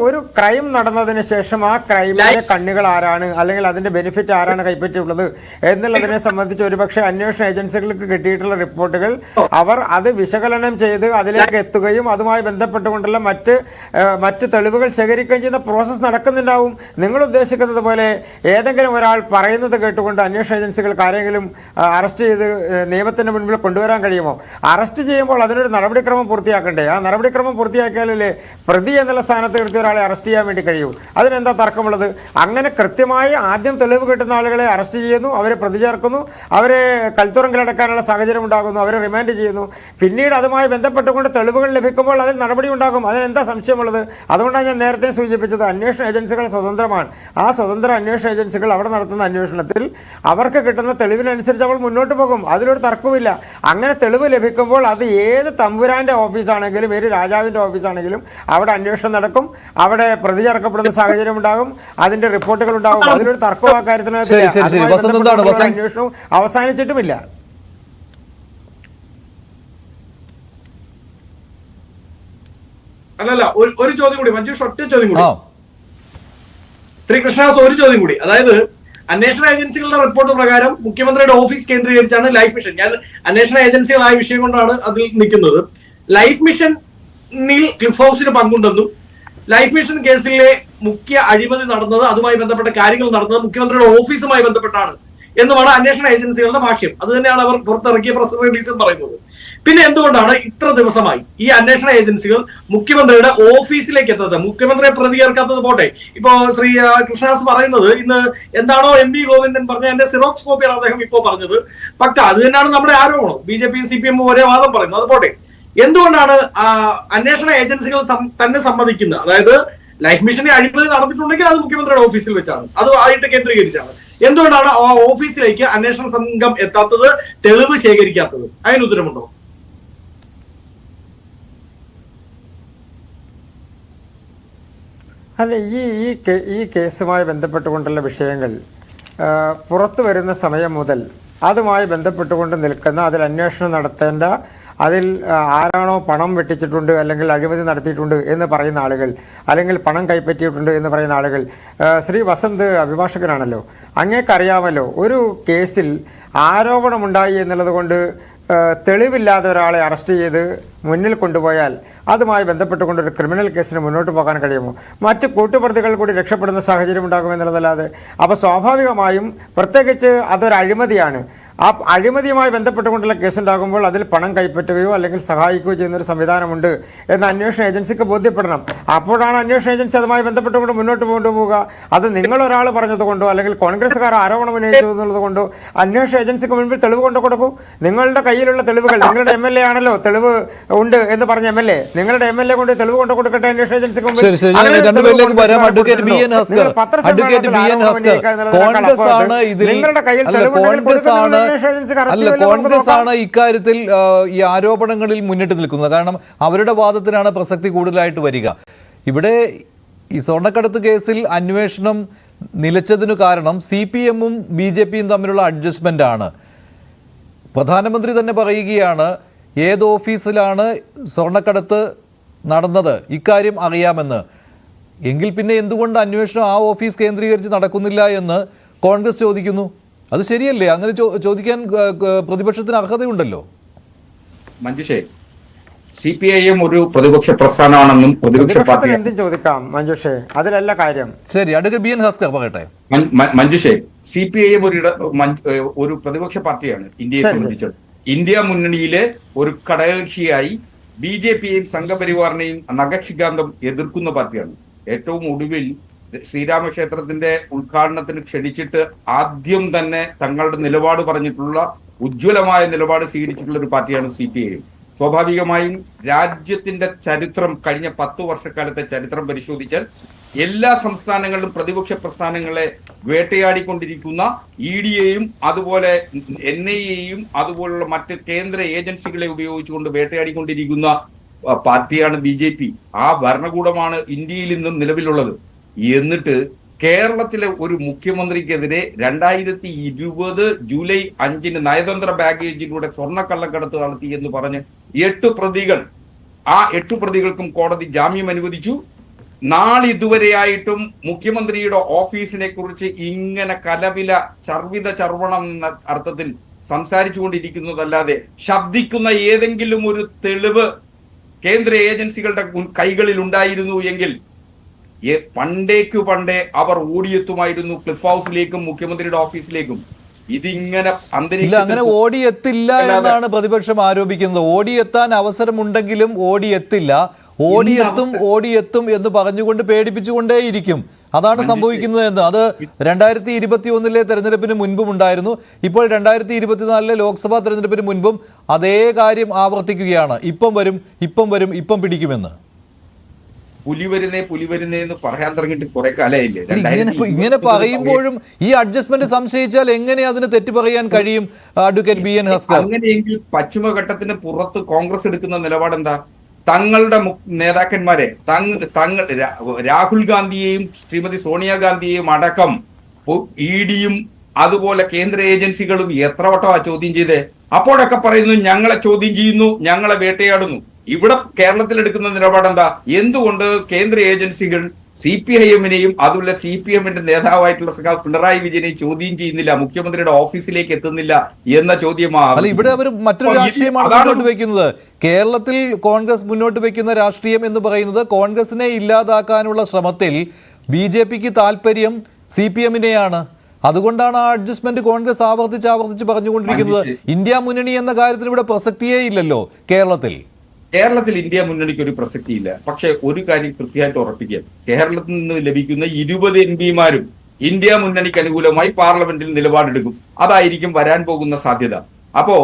Speaker 5: ഒരു ക്രൈം നടന്നതിന് ശേഷം ആ ക്രൈമിന്റെ കണ്ണികൾ ആരാണ്, അല്ലെങ്കിൽ അതിന്റെ ബെനിഫിറ്റ് ആരാണ് കൈപ്പറ്റിയുള്ളത് എന്നുള്ളതിനെ സംബന്ധിച്ച് ഒരുപക്ഷെ അന്വേഷണ ഏജൻസികൾക്ക് കിട്ടിയിട്ടുള്ള റിപ്പോർട്ടുകൾ അവർ അത് വിശകലനം ചെയ്ത് അതിലേക്ക് എത്തുകയും അതുമായി ബന്ധപ്പെട്ടുകൊണ്ടുള്ള മറ്റ് തെളിവുകൾ ശേഖരിക്കുകയും ചെയ്യുന്ന പ്രോസസ്സ് നടക്കുന്നുണ്ടാവും. നിങ്ങൾ ഉദ്ദേശിക്കുന്നത് പോലെ ഏതെങ്കിലും ഒരാൾ പറയുന്നത് കേട്ടുകൊണ്ട് അന്വേഷണ ഏജൻസികൾക്ക് ആരെങ്കിലും അറസ്റ്റ് ചെയ്ത് നിയമത്തിന് മുൻപിൽ കൊണ്ടുവരാൻ കഴിയുമോ? അറസ്റ്റ് ചെയ്യുമ്പോൾ അതിനൊരു നടപടിക്രമം പൂർത്തിയാക്കണ്ടേ? ആ നടപടിക്രമം പൂർത്തിയാക്കിയാലല്ലേ പ്രതി എന്നുള്ള സ്ഥാനത്ത് നിർത്തി ഒരാളെ അറസ്റ്റ് ചെയ്യാൻ വേണ്ടി കഴിയൂ? അതിനെന്താ തർക്കമുള്ളത്? അങ്ങനെ കൃത്യമായി ആദ്യം തെളിവ് കിട്ടുന്ന ആളുകളെ അറസ്റ്റ് ചെയ്യുന്നു, അവരെ പ്രതി ചേർക്കുന്നു, അവരെ കൽത്തുറങ്കിലടക്കാനുള്ള സാഹചര്യം ഉണ്ടാകുന്നു, അവരെ റിമാൻഡ് ചെയ്യുന്നു. പിന്നീട് അതുമായി ബന്ധപ്പെട്ടുകൊണ്ട് തെളിവുകൾ ലഭിക്കുമ്പോൾ അതിൽ നടപടി ഉണ്ടാകും. അതിനെന്താ സംശയമുള്ളത്? അതുകൊണ്ടാണ് ഞാൻ നേരത്തെ സൂചിപ്പിച്ചത് അന്വേഷണ ഏജൻസികൾ സ്വതന്ത്ര സ്വതന്ത്രമാണ്. ആ സ്വതന്ത്ര അന്വേഷണ ഏജൻസികൾ അവിടെ നടത്തുന്ന അന്വേഷണത്തിൽ അവർക്ക് കിട്ടുന്ന തെളിവിനനുസരിച്ച് അവൾ മുന്നോട്ട് പോകും. അതിലൊരു തർക്കമില്ല. അങ്ങനെ തെളിവ് ലഭിക്കുമ്പോൾ അത് ഏത് തമ്പുരാൻ്റെ ഓഫീസാണെങ്കിലും ഏത് രാജാവിൻ്റെ ഓഫീസാണെങ്കിലും അവിടെ അന്വേഷണം നടക്കും. അവിടെ പ്രതി ചേർക്കപ്പെടുന്ന സാഹചര്യം ഉണ്ടാകും. അതിന്റെ റിപ്പോർട്ടുകൾ ഉണ്ടാകും. അതിലൊരു തർക്കം ആ കാര്യത്തിന് അന്വേഷണം അവസാനിച്ചിട്ടുമില്ല.
Speaker 4: അല്ലല്ല, ഒരു ചോദ്യം കൂടി മഞ്ജുഷ്, ഒറ്റ ചോദ്യം കൂടി. ശ്രീ കൃഷ്ണദാസ്, ഒരു ചോദ്യം കൂടി. അതായത് അന്വേഷണ ഏജൻസികളുടെ റിപ്പോർട്ട് പ്രകാരം മുഖ്യമന്ത്രിയുടെ ഓഫീസ് കേന്ദ്രീകരിച്ചാണ് ലൈഫ് മിഷൻ, ഞാൻ അന്വേഷണ ഏജൻസികളായ വിഷയം കൊണ്ടാണ് അതിൽ നിൽക്കുന്നത്, ലൈഫ് മിഷനിൽ ക്ലിഫ് ഹൗസിന് പങ്കുണ്ടെന്നും ലൈഫ് മിഷൻ കേസിലെ മുഖ്യ അഴിമതി നടന്നത്, അതുമായി ബന്ധപ്പെട്ട കാര്യങ്ങൾ നടന്നത് മുഖ്യമന്ത്രിയുടെ ഓഫീസുമായി ബന്ധപ്പെട്ടാണ് എന്നുമാണ് അന്വേഷണ ഏജൻസികളുടെ ഭാഷ്യം. അത് തന്നെയാണ് അവർ പുറത്തിറക്കിയ പ്രസ് റിലീസിൽ പറയുന്നത്. പിന്നെ എന്തുകൊണ്ടാണ് ഇത്ര ദിവസമായി ഈ അന്വേഷണ ഏജൻസികൾ മുഖ്യമന്ത്രിയുടെ ഓഫീസിലേക്ക് എത്താത്തത്? മുഖ്യമന്ത്രിയെ പ്രതി ചേർക്കാത്തത് പോട്ടെ, ഇപ്പോ ശ്രീ കൃഷ്ണദാസ് പറയുന്നത് ഇന്ന് എന്താണോ എം വി ഗോവിന്ദൻ പറഞ്ഞ എന്റെ സിറോക്സ് കോപ്പിയാണ് അദ്ദേഹം ഇപ്പോ പറഞ്ഞത്, പക്ക അത് തന്നെയാണ് നമ്മുടെ ആരോപണം. BJP CPM ഒരേ വാദം പറയുന്നു. അത് പോട്ടെ, എന്തുകൊണ്ടാണ് അന്വേഷണ ഏജൻസികൾ തന്നെ സമ്മതിക്കുന്നത്? അതായത് ലൈഫ് മിഷനെ അഴിമതി നടന്നിട്ടുണ്ടെങ്കിൽ അത് മുഖ്യമന്ത്രിയുടെ ഓഫീസിൽ വെച്ചാണ്, അത് ആയിട്ട് കേന്ദ്രീകരിച്ചാണ്. എന്തുകൊണ്ടാണ് ആ ഓഫീസിലേക്ക് അന്വേഷണ സംഘം എത്താത്തത്, തെളിവ് ശേഖരിക്കാത്തത്? അതിന് ഉത്തരമുണ്ടോ?
Speaker 5: അല്ല, ഈ കേസുമായി ബന്ധപ്പെട്ടുകൊണ്ടുള്ള വിഷയങ്ങൾ പുറത്തു വരുന്ന സമയം മുതൽ അതുമായി ബന്ധപ്പെട്ടുകൊണ്ട് നിൽക്കുന്ന, അതിൽ അന്വേഷണം നടത്തേണ്ട, അതിൽ ആരാണോ പണം വെട്ടിച്ചിട്ടുണ്ട് അല്ലെങ്കിൽ അഴിമതി നടത്തിയിട്ടുണ്ട് എന്ന് പറയുന്ന ആളുകൾ, അല്ലെങ്കിൽ പണം കൈപ്പറ്റിയിട്ടുണ്ട് എന്ന് പറയുന്ന ആളുകൾ, ശ്രീ വസന്ത് അഭിഭാഷകനാണല്ലോ, അങ്ങേക്കറിയാമല്ലോ, ഒരു കേസിൽ ആരോപണമുണ്ടായി എന്നുള്ളത് കൊണ്ട് തെളിവില്ലാതെ ഒരാളെ അറസ്റ്റ് ചെയ്ത് മുന്നിൽ കൊണ്ടുപോയാൽ അതുമായി ബന്ധപ്പെട്ടുകൊണ്ടൊരു ക്രിമിനൽ കേസിന് മുന്നോട്ട് പോകാൻ കഴിയുമോ? മറ്റ് കൂട്ടുപ്രതികൾ കൂടി രക്ഷപ്പെടുന്ന സാഹചര്യം ഉണ്ടാകുമെന്നുള്ളതല്ലാതെ. അപ്പോൾ സ്വാഭാവികമായും പ്രത്യേകിച്ച് അതൊരു അഴിമതിയാണ്. ആ അഴിമതിയുമായി ബന്ധപ്പെട്ടുകൊണ്ടുള്ള കേസുണ്ടാകുമ്പോൾ അതിൽ പണം കൈപ്പറ്റുകയോ അല്ലെങ്കിൽ സഹായിക്കുകയോ ചെയ്യുന്നൊരു സംവിധാനമുണ്ട് എന്ന് അന്വേഷണ ഏജൻസിക്ക് ബോധ്യപ്പെടണം. അപ്പോഴാണ് അന്വേഷണ ഏജൻസി അതുമായി ബന്ധപ്പെട്ടുകൊണ്ട് മുന്നോട്ട് കൊണ്ടുപോവുക. അത് നിങ്ങളൊരാൾ പറഞ്ഞതുകൊണ്ടോ അല്ലെങ്കിൽ കോൺഗ്രസ്സുകാർ ആരോപണം ഉന്നയിച്ചു എന്നുള്ളത് കൊണ്ടോ അന്വേഷണ ഏജൻസിക്ക് മുൻപിൽ തെളിവ് കൊണ്ടു കൊടുക്കൂ. നിങ്ങളുടെ കയ്യിലുള്ള തെളിവുകൾ, നിങ്ങളുടെ MLA ആണല്ലോ തെളിവ് ഉണ്ട് എന്ന് പറഞ്ഞ MLA, നിങ്ങളുടെ MLA കൊണ്ട് തെളിവ് കൊണ്ടു കൊടുക്കട്ടെ അന്വേഷണ ഏജൻസിക്ക് മുൻപിൽ. നിങ്ങളുടെ കയ്യിൽ
Speaker 3: കോൺഗ്രസ് ആണ് ഇക്കാര്യത്തിൽ ഈ ആരോപണങ്ങളിൽ മുന്നിട്ട് നിൽക്കുന്നത്. കാരണം അവരുടെ വാദത്തിനാണ് പ്രസക്തി കൂടുതലായിട്ട് വരിക. ഇവിടെ ഈ സ്വർണ്ണക്കടത്ത് കേസിൽ അന്വേഷണം നിലച്ചതിനു കാരണം CPM-ഉം BJP-യും തമ്മിലുള്ള അഡ്ജസ്റ്റ്മെന്റ് ആണ്. പ്രധാനമന്ത്രി തന്നെ പറയുകയാണ് ഏത് ഓഫീസിലാണ് സ്വർണ്ണക്കടത്ത് നടന്നത് ഇക്കാര്യം അറിയാമെന്ന്. എങ്കിൽ പിന്നെ എന്തുകൊണ്ട് അന്വേഷണം ആ ഓഫീസ് കേന്ദ്രീകരിച്ച് നടക്കുന്നില്ല എന്ന് കോൺഗ്രസ് ചോദിക്കുന്നു. അത് ശരിയല്ലേ? അങ്ങനെ ചോദിക്കാൻ പ്രതിപക്ഷത്തിന് അർഹതയുണ്ടല്ലോ.
Speaker 6: മഞ്ജുഷേ, CPIM ഒരു പ്രതിപക്ഷ പ്രസ്ഥാനമാണെന്നും പ്രതിപക്ഷ പാർട്ടി
Speaker 5: എന്തും ചോദിക്കാം മഞ്ജുഷേ, അതിലല്ല കാര്യം.
Speaker 3: ശരി, അടുത്ത BN ഹസ്കർ പറയട്ടെ.
Speaker 6: മഞ്ജുഷേ, CPIM ഒരു പ്രതിപക്ഷ പാർട്ടിയാണ് ഇന്ത്യയെ സംബന്ധിച്ചത്. ഇന്ത്യ മുന്നണിയിലെ ഒരു ഘടകകക്ഷിയായി BJP-യെയും സംഘപരിവാറിനെയും നഖശിഖാന്തം എതിർക്കുന്ന പാർട്ടിയാണ്. ഏറ്റവും ഒടുവിൽ ശ്രീരാമക്ഷേത്രത്തിന്റെ ഉദ്ഘാടനത്തിന് ക്ഷണിച്ചിട്ട് ആദ്യം തന്നെ തങ്ങളുടെ നിലപാട് പറഞ്ഞിട്ടുള്ള, ഉജ്ജ്വലമായ നിലപാട് സ്വീകരിച്ചിട്ടുള്ള ഒരു പാർട്ടിയാണ് CPIM. സ്വാഭാവികമായും രാജ്യത്തിന്റെ ചരിത്രം, കഴിഞ്ഞ 10 വർഷക്കാലത്തെ ചരിത്രം പരിശോധിച്ചാൽ എല്ലാ സംസ്ഥാനങ്ങളിലും പ്രതിപക്ഷ പ്രസ്ഥാനങ്ങളെ വേട്ടയാടിക്കൊണ്ടിരിക്കുന്ന ED-യെയും അതുപോലെ NIA-യെയും അതുപോലുള്ള മറ്റ് കേന്ദ്ര ഏജൻസികളെ ഉപയോഗിച്ചുകൊണ്ട് വേട്ടയാടിക്കൊണ്ടിരിക്കുന്ന പാർട്ടിയാണ് BJP. ആ ഭരണകൂടമാണ് ഇന്ത്യയിൽ ഇന്നും നിലവിലുള്ളത്. എന്നിട്ട് കേരളത്തിലെ ഒരു മുഖ്യമന്ത്രിക്കെതിരെ 2020 ജൂലൈ 5 നയതന്ത്ര ബാഗേജിലൂടെ സ്വർണ്ണക്കള്ളക്കടത്ത് നടത്തി എന്ന് പറഞ്ഞ് 8 പ്രതികൾ, ആ 8 പ്രതികൾക്കും കോടതി ജാമ്യം അനുവദിച്ചു. നാളിതുവരെയായിട്ടും മുഖ്യമന്ത്രിയുടെ ഓഫീസിനെ കുറിച്ച് ഇങ്ങനെ കലവില ചർവണം എന്ന അർത്ഥത്തിൽ സംസാരിച്ചുകൊണ്ടിരിക്കുന്നതല്ലാതെ ശബ്ദിക്കുന്ന ഏതെങ്കിലും ഒരു തെളിവ് കേന്ദ്ര ഏജൻസികളുടെ കൈകളിൽ ഉണ്ടായിരുന്നു എങ്കിൽ പണ്ടേ അവർ ഓടിയെത്തുമായിരുന്നു ക്ലിഫ് ഹൗസിലേക്കും മുഖ്യമന്ത്രിയുടെ ഓഫീസിലേക്കും. ഇതിങ്ങനെ
Speaker 3: അങ്ങനെ ഓടിയെത്തില്ല എന്നാണ് പ്രതിപക്ഷം ആരോപിക്കുന്നത്. ഓടിയെത്താൻ അവസരമുണ്ടെങ്കിലും ഓടിയെത്തില്ല. ഓടിയെത്തും എന്ന് പറഞ്ഞുകൊണ്ട് പേടിപ്പിച്ചുകൊണ്ടേയിരിക്കും. അതാണ് സംഭവിക്കുന്നത് എന്ന്. അത് 2021 തെരഞ്ഞെടുപ്പിന് മുൻപും ഉണ്ടായിരുന്നു. ഇപ്പോൾ 2024 ലോക്സഭാ തെരഞ്ഞെടുപ്പിന് മുൻപും അതേ കാര്യം ആവർത്തിക്കുകയാണ്. ഇപ്പം വരും, ഇപ്പം പിടിക്കുമെന്ന്.
Speaker 6: പുലി വരുന്നേ എന്ന് പറയാൻ തുടങ്ങിയിട്ട് കുറെ കാലമായില്ലേ?
Speaker 3: ഇങ്ങനെ പറയുമ്പോഴും ഈ അഡ്ജസ്റ്റ്മെന്റ് സംശയിച്ചാൽ എങ്ങനെ അതിന് തെറ്റ് പറയാൻ കഴിയും? അഡ്വക്കേറ്റ് ബി എൻ ഹസ്കർ,
Speaker 6: അങ്ങനെയെങ്കിൽ പശ്ചിമഘട്ടത്തിന് പുറത്ത് കോൺഗ്രസ് എടുക്കുന്ന നിലപാട് എന്താ? തങ്ങളുടെ നേതാക്കന്മാരെ രാഹുൽ ഗാന്ധിയെയും ശ്രീമതി സോണിയാഗാന്ധിയെയും അടക്കം ഇഡിയും അതുപോലെ കേന്ദ്ര ഏജൻസികളും എത്ര വട്ടമാ ചോദ്യം ചെയ്തേ? അപ്പോഴൊക്കെ പറയുന്നു ഞങ്ങളെ ചോദ്യം ചെയ്യുന്നു, ഞങ്ങളെ വേട്ടയാടുന്നു. ഇവിടെ കേരളത്തിൽ എടുക്കുന്ന നിലപാട് എന്താ? എന്തുകൊണ്ട് കേന്ദ്ര ഏജൻസികൾ CPIM-നെയും അതുപോലെ CPM-ന്റെ നേതാവായിട്ടുള്ള സഖാവ് പിണറായി വിജയനെയും ചോദ്യം ചെയ്യുന്നില്ല, മുഖ്യമന്ത്രിയുടെ ഓഫീസിലേക്ക് എത്തുന്നില്ല എന്ന ചോദ്യമാണ്.
Speaker 3: ഇവിടെ അവർ മറ്റൊരു രാഷ്ട്രീയമാണ് മുന്നോട്ട് വെക്കുന്നത്. കേരളത്തിൽ കോൺഗ്രസ് മുന്നോട്ട് വെക്കുന്ന രാഷ്ട്രീയം എന്ന് പറയുന്നത് കോൺഗ്രസിനെ ഇല്ലാതാക്കാനുള്ള ശ്രമത്തിൽ BJPക്ക് താല്പര്യം CPM-നെയാണ്. അതുകൊണ്ടാണ് ആ അഡ്ജസ്റ്റ്മെന്റ് കോൺഗ്രസ് ആവർത്തിച്ച് പറഞ്ഞുകൊണ്ടിരിക്കുന്നത്. ഇന്ത്യ മുന്നണി എന്ന കാര്യത്തിൽ ഇവിടെ പ്രസക്തിയേ ഇല്ലല്ലോ കേരളത്തിൽ
Speaker 6: ഇന്ത്യ മുന്നണിക്ക് ഒരു പ്രസക്തിയില്ല. പക്ഷെ ഒരു കാര്യം കൃത്യമായിട്ട് ഉറപ്പിക്കാം, കേരളത്തിൽ നിന്ന് ലഭിക്കുന്ന 20 MP-മാരും ഇന്ത്യ മുന്നണിക്ക് അനുകൂലമായി പാർലമെന്റിൽ നിലപാടെടുക്കും. അതായിരിക്കും വരാൻ പോകുന്ന സാധ്യത. അപ്പോ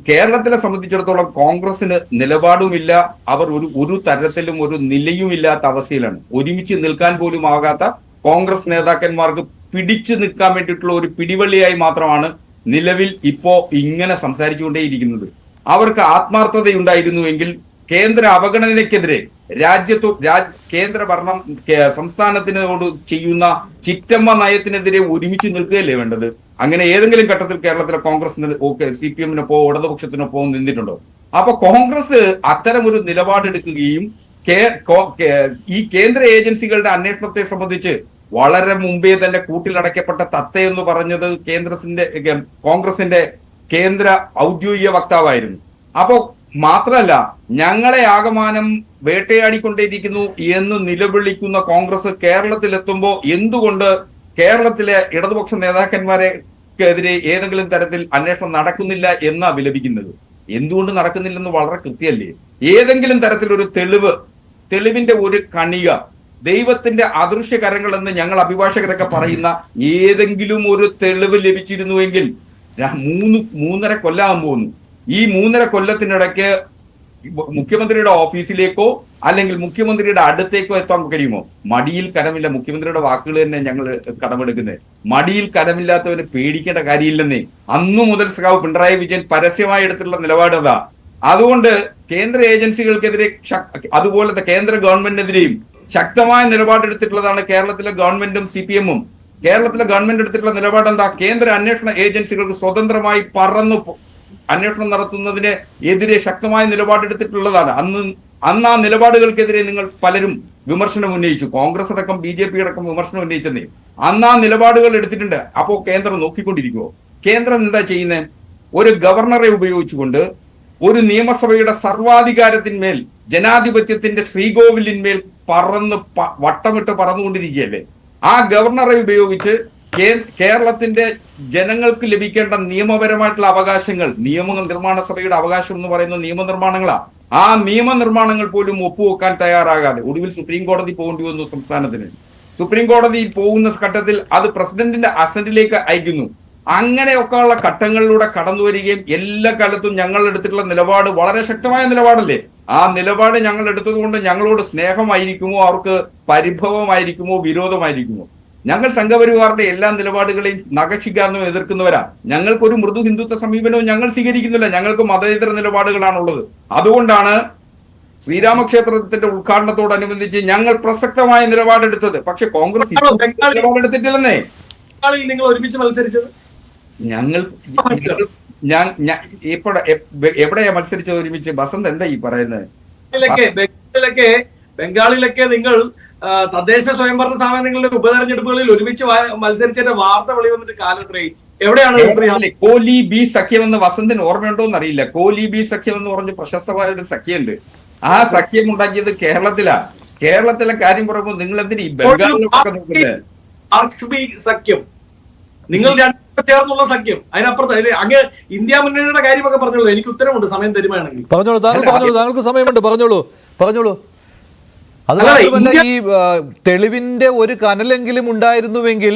Speaker 6: കേരളത്തിലെ സംബന്ധിച്ചിടത്തോളം കോൺഗ്രസിന് നിലപാടുമില്ല, അവർ ഒരു തരത്തിലും ഒരു നിലയുമില്ലാത്ത അവസ്ഥയിലാണ്. ഒരുമിച്ച് നിൽക്കാൻ പോലും ആകാത്ത കോൺഗ്രസ് നേതാക്കന്മാർക്ക് പിടിച്ചു നിൽക്കാൻ വേണ്ടിയിട്ടുള്ള ഒരു പിടിവള്ളിയായി മാത്രമാണ് നിലവിൽ ഇപ്പോ ഇങ്ങനെ സംസാരിച്ചുകൊണ്ടേയിരിക്കുന്നത്. അവർക്ക് ആത്മാർത്ഥതയുണ്ടായിരുന്നുവെങ്കിൽ കേന്ദ്ര അവഗണനയ്ക്കെതിരെ കേന്ദ്ര ഭരണം സംസ്ഥാനത്തിനോട് ചെയ്യുന്ന ചിറ്റമ്മ നയത്തിനെതിരെ ഒരുമിച്ച് നിൽക്കുകയല്ലേ വേണ്ടത്? അങ്ങനെ ഏതെങ്കിലും ഘട്ടത്തിൽ കേരളത്തിലെ കോൺഗ്രസിന് CPM-നൊപ്പോ ഇടതുപക്ഷത്തിനൊപ്പോ നിന്നിട്ടുണ്ടോ? അപ്പൊ കോൺഗ്രസ് അത്തരം ഒരു നിലപാടെടുക്കുകയും ഈ കേന്ദ്ര ഏജൻസികളുടെ അന്വേഷണത്തെ സംബന്ധിച്ച് വളരെ മുമ്പേ തന്നെ കൂട്ടിലടയ്ക്കപ്പെട്ട തത്തയെന്ന് പറഞ്ഞത് കോൺഗ്രസിന്റെ കേന്ദ്ര ഔദ്യോഗിക വക്താവായിരുന്നു. അപ്പോ മാത്രമല്ല, ഞങ്ങളെ ആകമാനം വേട്ടയാടിക്കൊണ്ടേയിരിക്കുന്നു എന്ന് നിലവിളിക്കുന്ന കോൺഗ്രസ് കേരളത്തിലെത്തുമ്പോൾ എന്തുകൊണ്ട് കേരളത്തിലെ ഇടതുപക്ഷ നേതാക്കന്മാരെക്കെതിരെ ഏതെങ്കിലും തരത്തിൽ അന്വേഷണം നടക്കുന്നില്ല എന്നാ വിലപിക്കുന്നത്? എന്തുകൊണ്ട് നടക്കുന്നില്ലെന്ന് വളരെ കൃത്യമല്ലേ? ഏതെങ്കിലും തരത്തിലൊരു തെളിവിന്റെ ഒരു കണിക, ദൈവത്തിന്റെ അദൃശ്യ കരങ്ങൾ എന്ന് ഞങ്ങൾ അഭിഭാഷകരൊക്കെ പറയുന്ന ഏതെങ്കിലും ഒരു തെളിവ് ലഭിച്ചിരുന്നുവെങ്കിൽ 3.5 കൊല്ലം പോകുന്നു. ഈ 3.5 കൊല്ലത്തിനിടയ്ക്ക് മുഖ്യമന്ത്രിയുടെ ഓഫീസിലേക്കോ അല്ലെങ്കിൽ മുഖ്യമന്ത്രിയുടെ അടുത്തേക്കോ എത്താൻ കഴിയുമോ? മടിയിൽ കരമില്ല. മുഖ്യമന്ത്രിയുടെ വാക്കുകൾ തന്നെ ഞങ്ങൾ കടമെടുക്കുന്നത്. മടിയിൽ കരമില്ലാത്തവന് പേടിക്കേണ്ട കാര്യമില്ലെന്നേ അന്നു മുതൽ സഖാവ് പിണറായി വിജയൻ പരസ്യമായി എടുത്തിട്ടുള്ള നിലപാട് അതാ. അതുകൊണ്ട് കേന്ദ്ര ഏജൻസികൾക്കെതിരെ അതുപോലത്തെ കേന്ദ്ര ഗവൺമെന്റിനെതിരെയും ശക്തമായ നിലപാടെടുത്തിട്ടുള്ളതാണ് കേരളത്തിലെ ഗവൺമെന്റും CPM-ഉം. കേരളത്തിലെ ഗവൺമെന്റ് എടുത്തിട്ടുള്ള നിലപാട് എന്താ? കേന്ദ്ര അന്വേഷണ ഏജൻസികൾക്ക് സ്വതന്ത്രമായി അന്വേഷണം നടത്തുന്നതിന് എതിരെ ശക്തമായ നിലപാടെടുത്തിട്ടുള്ളതാണ്. അന്ന് ആ നിലപാടുകൾക്കെതിരെ നിങ്ങൾ പലരും വിമർശനം ഉന്നയിച്ചു. കോൺഗ്രസ് അടക്കം BJP അടക്കം വിമർശനം ഉന്നയിച്ചെന്നേ. അന്ന് ആ നിലപാടുകൾ എടുത്തിട്ടുണ്ട്. അപ്പോ കേന്ദ്രം നോക്കിക്കൊണ്ടിരിക്കുവോ? കേന്ദ്രം എന്താ ചെയ്യുന്നത്? ഒരു ഗവർണറെ ഉപയോഗിച്ചുകൊണ്ട് ഒരു നിയമസഭയുടെ സർവാധികാരത്തിന്മേൽ, ജനാധിപത്യത്തിന്റെ ശ്രീകോവിലിന്മേൽ വട്ടമിട്ട് പറന്നുകൊണ്ടിരിക്കുകയല്ലേ? ആ ഗവർണറെ ഉപയോഗിച്ച് കേരളത്തിന്റെ ജനങ്ങൾക്ക് ലഭിക്കേണ്ട നിയമപരമായിട്ടുള്ള അവകാശങ്ങൾ, നിർമ്മാണ സഭയുടെ അവകാശം എന്ന് പറയുന്ന നിയമനിർമ്മാണങ്ങളാ. ആ നിയമനിർമ്മാണങ്ങൾ പോലും ഒപ്പുവെക്കാൻ തയ്യാറാകാതെ ഒടുവിൽ സുപ്രീം കോടതി പോകേണ്ടി വന്നു സംസ്ഥാനത്തിന്. സുപ്രീം കോടതി പോകുന്ന ഘട്ടത്തിൽ അത് പ്രസിഡന്റിന്റെ അസന്റിലേക്ക് അയക്കുന്നു. അങ്ങനെയൊക്കെയുള്ള ഘട്ടങ്ങളിലൂടെ കടന്നു വരികയും എല്ലാ കാലത്തും ഞങ്ങൾ എടുത്തിട്ടുള്ള നിലപാട് വളരെ ശക്തമായ നിലപാടല്ലേ? ആ നിലപാട് ഞങ്ങൾ എടുത്തതുകൊണ്ട് ഞങ്ങളോട് സ്നേഹമായിരിക്കുമോ, അവർക്ക് പരിഭവമായിരിക്കുമോ, വിരോധമായിരിക്കുമോ? ഞങ്ങൾ സംഘപരിവാറിന്റെ എല്ലാ നിലപാടുകളെയും നഖശിഖാർന്നും എതിർക്കുന്നവരാ. ഞങ്ങൾക്കൊരു മൃദു ഹിന്ദുത്വ സമീപനവും ഞങ്ങൾ സ്വീകരിക്കുന്നില്ല. ഞങ്ങൾക്ക് മതേതര നിലപാടുകളാണുള്ളത്. അതുകൊണ്ടാണ് ശ്രീരാമക്ഷേത്രത്തിന്റെ ഉദ്ഘാടനത്തോടനുബന്ധിച്ച് ഞങ്ങൾ പ്രസക്തമായ നിലപാടെടുത്തത്. പക്ഷെ കോൺഗ്രസ് നിലപാടെടുത്തിട്ടില്ലെന്നേ.
Speaker 4: നിങ്ങൾ ഒരുമിച്ച് മത്സരിച്ചത്
Speaker 6: എവിടെയാ മത്സരിച്ചത് ഒരുമിച്ച്? ബസന്ത് എന്താ ഈ പറയുന്നത്?
Speaker 4: ബംഗാളിലൊക്കെ നിങ്ങൾ തദ്ദേശ സ്വയംഭരണ സ്ഥാപനങ്ങളുടെ ഉപതെരഞ്ഞെടുപ്പുകളിൽ ഒരുമിച്ച് മത്സരിച്ചതിന്റെ വാർത്ത വെളി വന്നിട്ട് കാലത്രയും എവിടെയാണ്?
Speaker 6: കോലി ബി സഖ്യം എന്ന് വസന്തിന് ഓർമ്മയുണ്ടോ എന്നറിയില്ല. കോലി ബി സഖ്യം എന്ന് പറഞ്ഞ് പ്രശസ്തമായ ഒരു സഖ്യമുണ്ട്. ആ സഖ്യം ഉണ്ടാക്കിയത് കേരളത്തിലാ. കേരളത്തിലെ കാര്യം പറയുമ്പോൾ നിങ്ങൾ എന്തിനാ ഈ ബംഗാളിലൊക്കെ നോക്കുന്നത്?
Speaker 4: സഖ്യം നിങ്ങൾ രണ്ടും ചേർന്നുള്ള സഖ്യം, അതിനപ്പുറത്ത് അങ്ങ് ഇന്ത്യ മുന്നണിയുടെ കാര്യമൊക്കെ പറഞ്ഞോളൂ. എനിക്ക് ഉത്തരമുണ്ട്, സമയം തരുമാണെങ്കിൽ
Speaker 3: പറഞ്ഞോളൂ. താങ്കൾക്ക് സമയമുണ്ട്, പറഞ്ഞോളൂ. അതുമാത്രമല്ല, ഈ തെളിവിന്റെ ഒരു കനലെങ്കിലും ഉണ്ടായിരുന്നുവെങ്കിൽ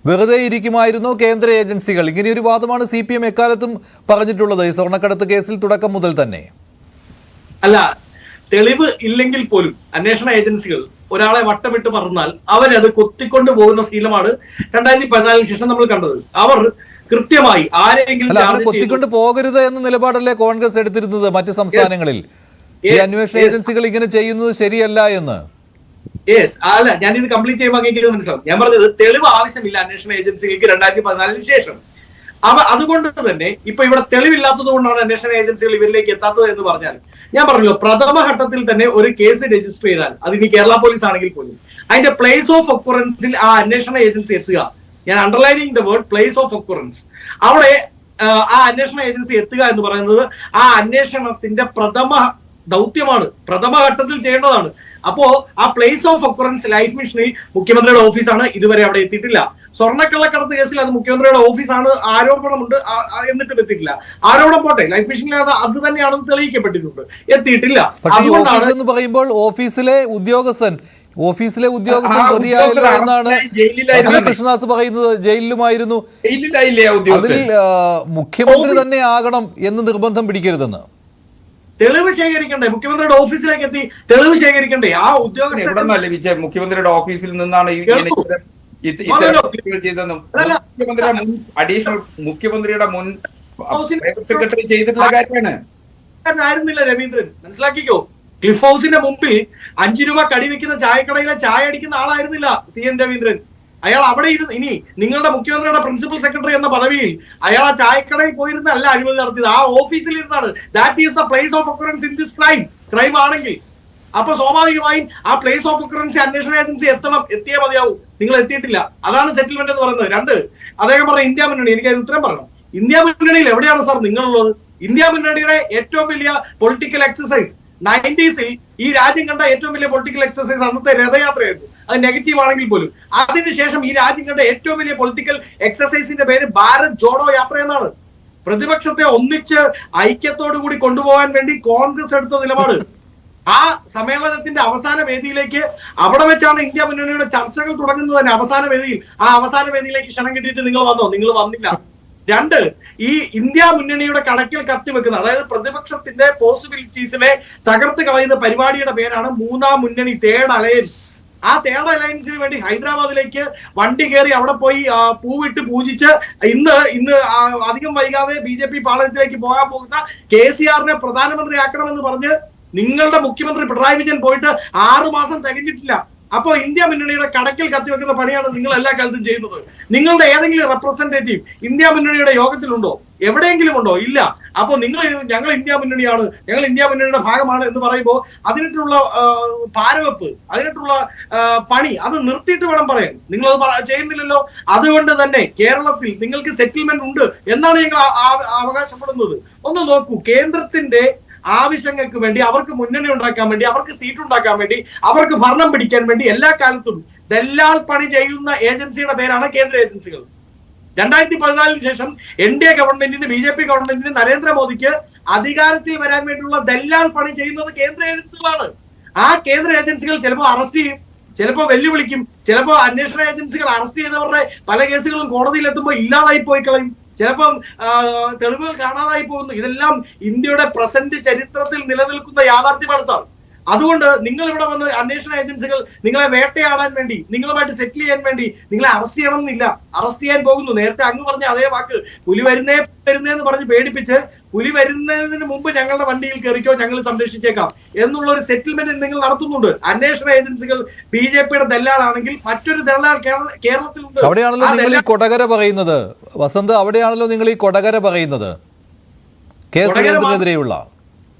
Speaker 3: വെറുതെ ഇരിക്കുമായിരുന്നോ കേന്ദ്ര ഏജൻസികൾ? ഇങ്ങനെയൊരു വാദമാണ് CPM എക്കാലത്തും പറഞ്ഞിട്ടുള്ളത്, ഈ സ്വർണ്ണക്കടത്ത് കേസിൽ തുടക്കം മുതൽ തന്നെ.
Speaker 4: അല്ല, തെളിവ് ഇല്ലെങ്കിൽ പോലും അന്വേഷണ ഏജൻസികൾ ഒരാളെ വട്ടമിട്ട് പറഞ്ഞാൽ അവരത് കൊത്തിക്കൊണ്ട് പോകുന്ന ശീലമാണ് 2014 ശേഷം നമ്മൾ കണ്ടത്. അവർ കൃത്യമായി ആരെങ്കിലും
Speaker 3: അല്ല, അവർ കൊത്തിക്കൊണ്ട് പോകരുത് എന്ന നിലപാടല്ലേ കോൺഗ്രസ് എടുത്തിരുന്നത് മറ്റ് സംസ്ഥാനങ്ങളിൽ? ഈ അന്വേഷണ ഏജൻസികൾ ഇങ്ങനെ ചെയ്യുന്നത് ശരിയല്ല എന്ന്.
Speaker 4: അല്ല, ഞാനിത് കംപ്ലീറ്റ് ചെയ്യുമ്പോൾ എനിക്ക് മനസ്സിലാവും. ഞാൻ പറഞ്ഞത് തെളിവ് ആവശ്യമില്ല അന്വേഷണ ഏജൻസികൾക്ക് 2014 ശേഷം. അതുകൊണ്ട് തന്നെ ഇപ്പൊ ഇവിടെ തെളിവില്ലാത്തത് കൊണ്ടാണ് അന്വേഷണ ഏജൻസികൾ ഇവരിലേക്ക് എത്താത്തത് എന്ന് പറഞ്ഞാൽ, ഞാൻ പറഞ്ഞല്ലോ, പ്രഥമഘട്ടത്തിൽ തന്നെ ഒരു കേസ് രജിസ്റ്റർ ചെയ്താൽ അത് ഇനി കേരള പോലീസ് ആണെങ്കിൽ പോലും അതിന്റെ പ്ലേസ് ഓഫ് ഒക്കുറൻസിൽ ആ അന്വേഷണ ഏജൻസി എത്തുക, ഞാൻ underlining the word place of occurrence, അവിടെ ആ അന്വേഷണ ഏജൻസി എത്തുക എന്ന് പറയുന്നത് ആ അന്വേഷണത്തിന്റെ പ്രഥമ ദൗത്യമാണ്, പ്രഥമഘട്ടത്തിൽ ചെയ്യേണ്ടതാണ്. അപ്പോ ആ പ്ലേസ് ഓഫ് ഒക്കുറൻസ് ലൈഫ് മിഷനിൽ മുഖ്യമന്ത്രിയുടെ ഓഫീസാണ്, ഇതുവരെ അവിടെ എത്തിയിട്ടില്ല. സ്വർണ്ണക്കള്ളക്കടത്ത് കേസിൽ അത് മുഖ്യമന്ത്രിയുടെ ഓഫീസാണ്, ആരോപണമുണ്ട്, എന്നിട്ടും എത്തിയിട്ടില്ല. ആരോപണം പോട്ടെ, ലൈഫ് മിഷനിൽ അത് തന്നെയാണെന്ന് തെളിയിക്കപ്പെട്ടിട്ടുണ്ട്, എത്തിയിട്ടില്ല.
Speaker 3: അതുകൊണ്ടാണ് എന്ന് പറയുമ്പോൾ ഓഫീസിലെ ഉദ്യോഗസ്ഥൻ പ്രതിയായല്ലോ എന്നാണ് കൃഷ്ണദാസ് പറയുന്നത്. ജയിലിലുമായിരുന്നു. അതിൽ മുഖ്യമന്ത്രി തന്നെ ആകണം എന്ന് നിർബന്ധം പിടിക്കരുതെന്ന്.
Speaker 4: തെളിവ് ശേഖരിക്കണ്ടേ? മുഖ്യമന്ത്രിയുടെ ഓഫീസിലേക്ക് എത്തി തെളിവ് ശേഖരിക്കണ്ടേ? ആ ഉദ്യോഗസ്ഥൻ
Speaker 6: ലഭിച്ച മുഖ്യമന്ത്രിയുടെ ഓഫീസിൽ നിന്നാണ് മുഖ്യമന്ത്രിയുടെ മുൻ സെക്രട്ടറി ചെയ്തിട്ടുള്ള കാര്യമാണ്.
Speaker 4: ആയിരുന്നില്ല രവീന്ദ്രൻ, മനസ്സിലാക്കിക്കോ. ക്ലിഫ് ഹൗസിന്റെ മുമ്പിൽ 5 രൂപ കടിവെക്കുന്ന ചായക്കടയിലെ ചായ അടിക്കുന്ന ആളായിരുന്നില്ല CN രവീന്ദ്രൻ. അയാൾ അവിടെ ഇരുന്ന്, ഇനി നിങ്ങളുടെ മുഖ്യമന്ത്രിയുടെ പ്രിൻസിപ്പൽ സെക്രട്ടറി എന്ന പദവിയിൽ അയാൾ ആ ചായക്കടയിൽ പോയിരുന്നല്ല അഴിമതി നടത്തിയത്, ആ ഓഫീസിൽ ഇരുന്നാണ്. That is the place of occurrence in this crime ആണെങ്കിൽ അപ്പൊ സ്വാഭാവികമായും ആ പ്ലേസ് ഓഫ് ഒക്കറൻസ് അന്വേഷണ ഏജൻസി എത്തിയേ മതിയാവും. നിങ്ങൾ എത്തിയിട്ടില്ല, അതാണ് സെറ്റിൽമെന്റ് എന്ന് പറയുന്നത്. 2, അദ്ദേഹം പറഞ്ഞ ഇന്ത്യ മുന്നണി, എനിക്ക് അതിന് ഉത്തരം പറയണം. ഇന്ത്യ മുന്നണിയിൽ എവിടെയാണ് സാർ നിങ്ങളുള്ളത്? ഇന്ത്യ മുന്നണിയുടെ ഏറ്റവും വലിയ പൊളിറ്റിക്കൽ എക്സസൈസ് 90s ഈ രാജ്യം കണ്ട ഏറ്റവും വലിയ പൊളിറ്റിക്കൽ എക്സസൈസ് അന്നത്തെ രഥയാത്രയായിരുന്നു. അത് നെഗറ്റീവ് ആണെങ്കിൽ പോലും അതിനുശേഷം ഈ രാജ്യം കണ്ട ഏറ്റവും വലിയ പൊളിറ്റിക്കൽ എക്സസൈസിന്റെ പേര് ഭാരത് ജോഡോ യാത്ര എന്നാണ്. പ്രതിപക്ഷത്തെ ഒന്നിച്ച് ഐക്യത്തോടു കൂടി കൊണ്ടുപോകാൻ വേണ്ടി കോൺഗ്രസ് എടുത്ത നിലപാട്. ആ സമ്മേളനത്തിന്റെ അവസാന വേദിയിലേക്ക്, അവിടെ വെച്ചാണ് ഇന്ത്യ മുന്നണിയുടെ ചർച്ചകൾ തുടങ്ങുന്നത് തന്നെ, അവസാന വേദിയിൽ. ആ അവസാന വേദിയിലേക്ക് ക്ഷണം കിട്ടിയിട്ട് നിങ്ങൾ വന്നോ? നിങ്ങൾ വന്നില്ല. 2, ഈ ഇന്ത്യ മുന്നണിയുടെ കണക്കിൽ കത്തിവെക്കുന്ന, അതായത് പ്രതിപക്ഷത്തിന്റെ പോസിബിലിറ്റീസിനെ തകർത്ത് കളയുന്ന പരിപാടിയുടെ പേരാണ് 3ാം മുന്നണി, തേർഡ് അലയൻസ്. ആ തേർഡ് അലയൻസിന് വേണ്ടി ഹൈദരാബാദിലേക്ക് വണ്ടി കയറി അവിടെ പോയി പൂവിട്ട് പൂജിച്ച് ഇന്ന് അധികം വൈകാതെ BJP പാളയത്തിലേക്ക് പോകാൻ പോകുന്ന KCRനെ പ്രധാനമന്ത്രിയാക്കണമെന്ന് പറഞ്ഞ് നിങ്ങളുടെ മുഖ്യമന്ത്രി പിണറായി വിജയൻ പോയിട്ട് 6 മാസം തികഞ്ഞിട്ടില്ല. അപ്പോ ഇന്ത്യ മുന്നണിയുടെ കടക്കിൽ കത്തിവെക്കുന്ന പണിയാണ് നിങ്ങൾ എല്ലാ കാലത്തും ചെയ്യുന്നത്. നിങ്ങളുടെ ഏതെങ്കിലും റെപ്രസെന്റേറ്റീവ് ഇന്ത്യ മുന്നണിയുടെ യോഗത്തിലുണ്ടോ? എവിടെയെങ്കിലും ഉണ്ടോ? ഇല്ല. അപ്പൊ ഞങ്ങൾ ഇന്ത്യ മുന്നണിയാണ്, ഞങ്ങൾ ഇന്ത്യ മുന്നണിയുടെ ഭാഗമാണ് എന്ന് പറയുമ്പോൾ അതിനുള്ള പാരവെപ്പ്, അതിനുള്ള പണി അത് നിർത്തിയിട്ട് വേണം പറയാൻ. നിങ്ങളത് ചെയ്യുന്നില്ലല്ലോ. അതുകൊണ്ട് തന്നെ കേരളത്തിൽ നിങ്ങൾക്ക് സെറ്റിൽമെന്റ് ഉണ്ട് എന്നാണ് ഞങ്ങൾ അവകാശപ്പെടുന്നത്. ഒന്ന് നോക്കൂ, കേന്ദ്രത്തിന്റെ ആവശ്യങ്ങൾക്ക് വേണ്ടി, അവർക്ക് മുന്നണി ഉണ്ടാക്കാൻ വേണ്ടി, അവർക്ക് സീറ്റ് ഉണ്ടാക്കാൻ വേണ്ടി, അവർക്ക് ഭരണം പിടിക്കാൻ വേണ്ടി എല്ലാ കാലത്തും ദല്ലാൾ പണി ചെയ്യുന്ന ഏജൻസിയുടെ പേരാണ് കേന്ദ്ര ഏജൻസികൾ. 2014 ശേഷം NDA ഗവൺമെന്റിന്, BJP ഗവൺമെന്റിന്, നരേന്ദ്രമോദിക്ക് അധികാരത്തിൽ വരാൻ വേണ്ടിയുള്ള ദല്ലാൾ പണി ചെയ്യുന്നത് കേന്ദ്ര ഏജൻസികളാണ്. ആ കേന്ദ്ര ഏജൻസികൾ ചിലപ്പോൾ അറസ്റ്റ് ചെയ്യും, ചിലപ്പോൾ വെല്ലുവിളിക്കും, ചിലപ്പോൾ അന്വേഷണ ഏജൻസികൾ അറസ്റ്റ് ചെയ്തവരുടെ പല കേസുകളും കോടതിയിൽ എത്തുമ്പോൾ ഇല്ലാതായി പോയി കളയും, ചിലപ്പം തെളിവുകൾ കാണാതായി പോകുന്നു. ഇതെല്ലാം ഇന്ത്യയുടെ പ്രസന്റ് ചരിത്രത്തിൽ നിലനിൽക്കുന്ന യാഥാർത്ഥ്യമാണ് സാർ. അതുകൊണ്ട് നിങ്ങൾ ഇവിടെ വന്ന് അന്വേഷണ ഏജൻസികൾ നിങ്ങളെ വേട്ടയാടാൻ വേണ്ടി, നിങ്ങളുമായിട്ട് സെറ്റിൽ ചെയ്യാൻ വേണ്ടി നിങ്ങളെ അറസ്റ്റ് ചെയ്യണം എന്നില്ല. അറസ്റ്റ് ചെയ്യാൻ പോകുന്നു. നേരത്തെ അങ്ങ് പറഞ്ഞ അതേ വാക്ക്, പുലി വരുന്നേന്ന് പറഞ്ഞ് പേടിപ്പിച്ച്, പുലി വരുന്നതിന് മുമ്പ് ഞങ്ങളുടെ വണ്ടിയിൽ കയറിക്കോ, ഞങ്ങൾ സംരക്ഷിച്ചേക്കാം എന്നുള്ള ഒരു സെറ്റിൽമെന്റ് നിങ്ങൾ നടത്തുന്നുണ്ട്. അന്വേഷണ ഏജൻസികൾ BJPയുടെ ദല്ലാളാണെങ്കിൽ മറ്റൊരു ദല്ലാൾ കേരളത്തിലുണ്ട്.
Speaker 3: അവിടെയാണല്ലോ നിങ്ങൾ ഈ കൊടകര പറയുന്നത് വസന്ത്, അവിടെയാണല്ലോ നിങ്ങൾ ഈ കൊടകര പറയുന്നത്, കേരളത്തിനെതിരെയുള്ള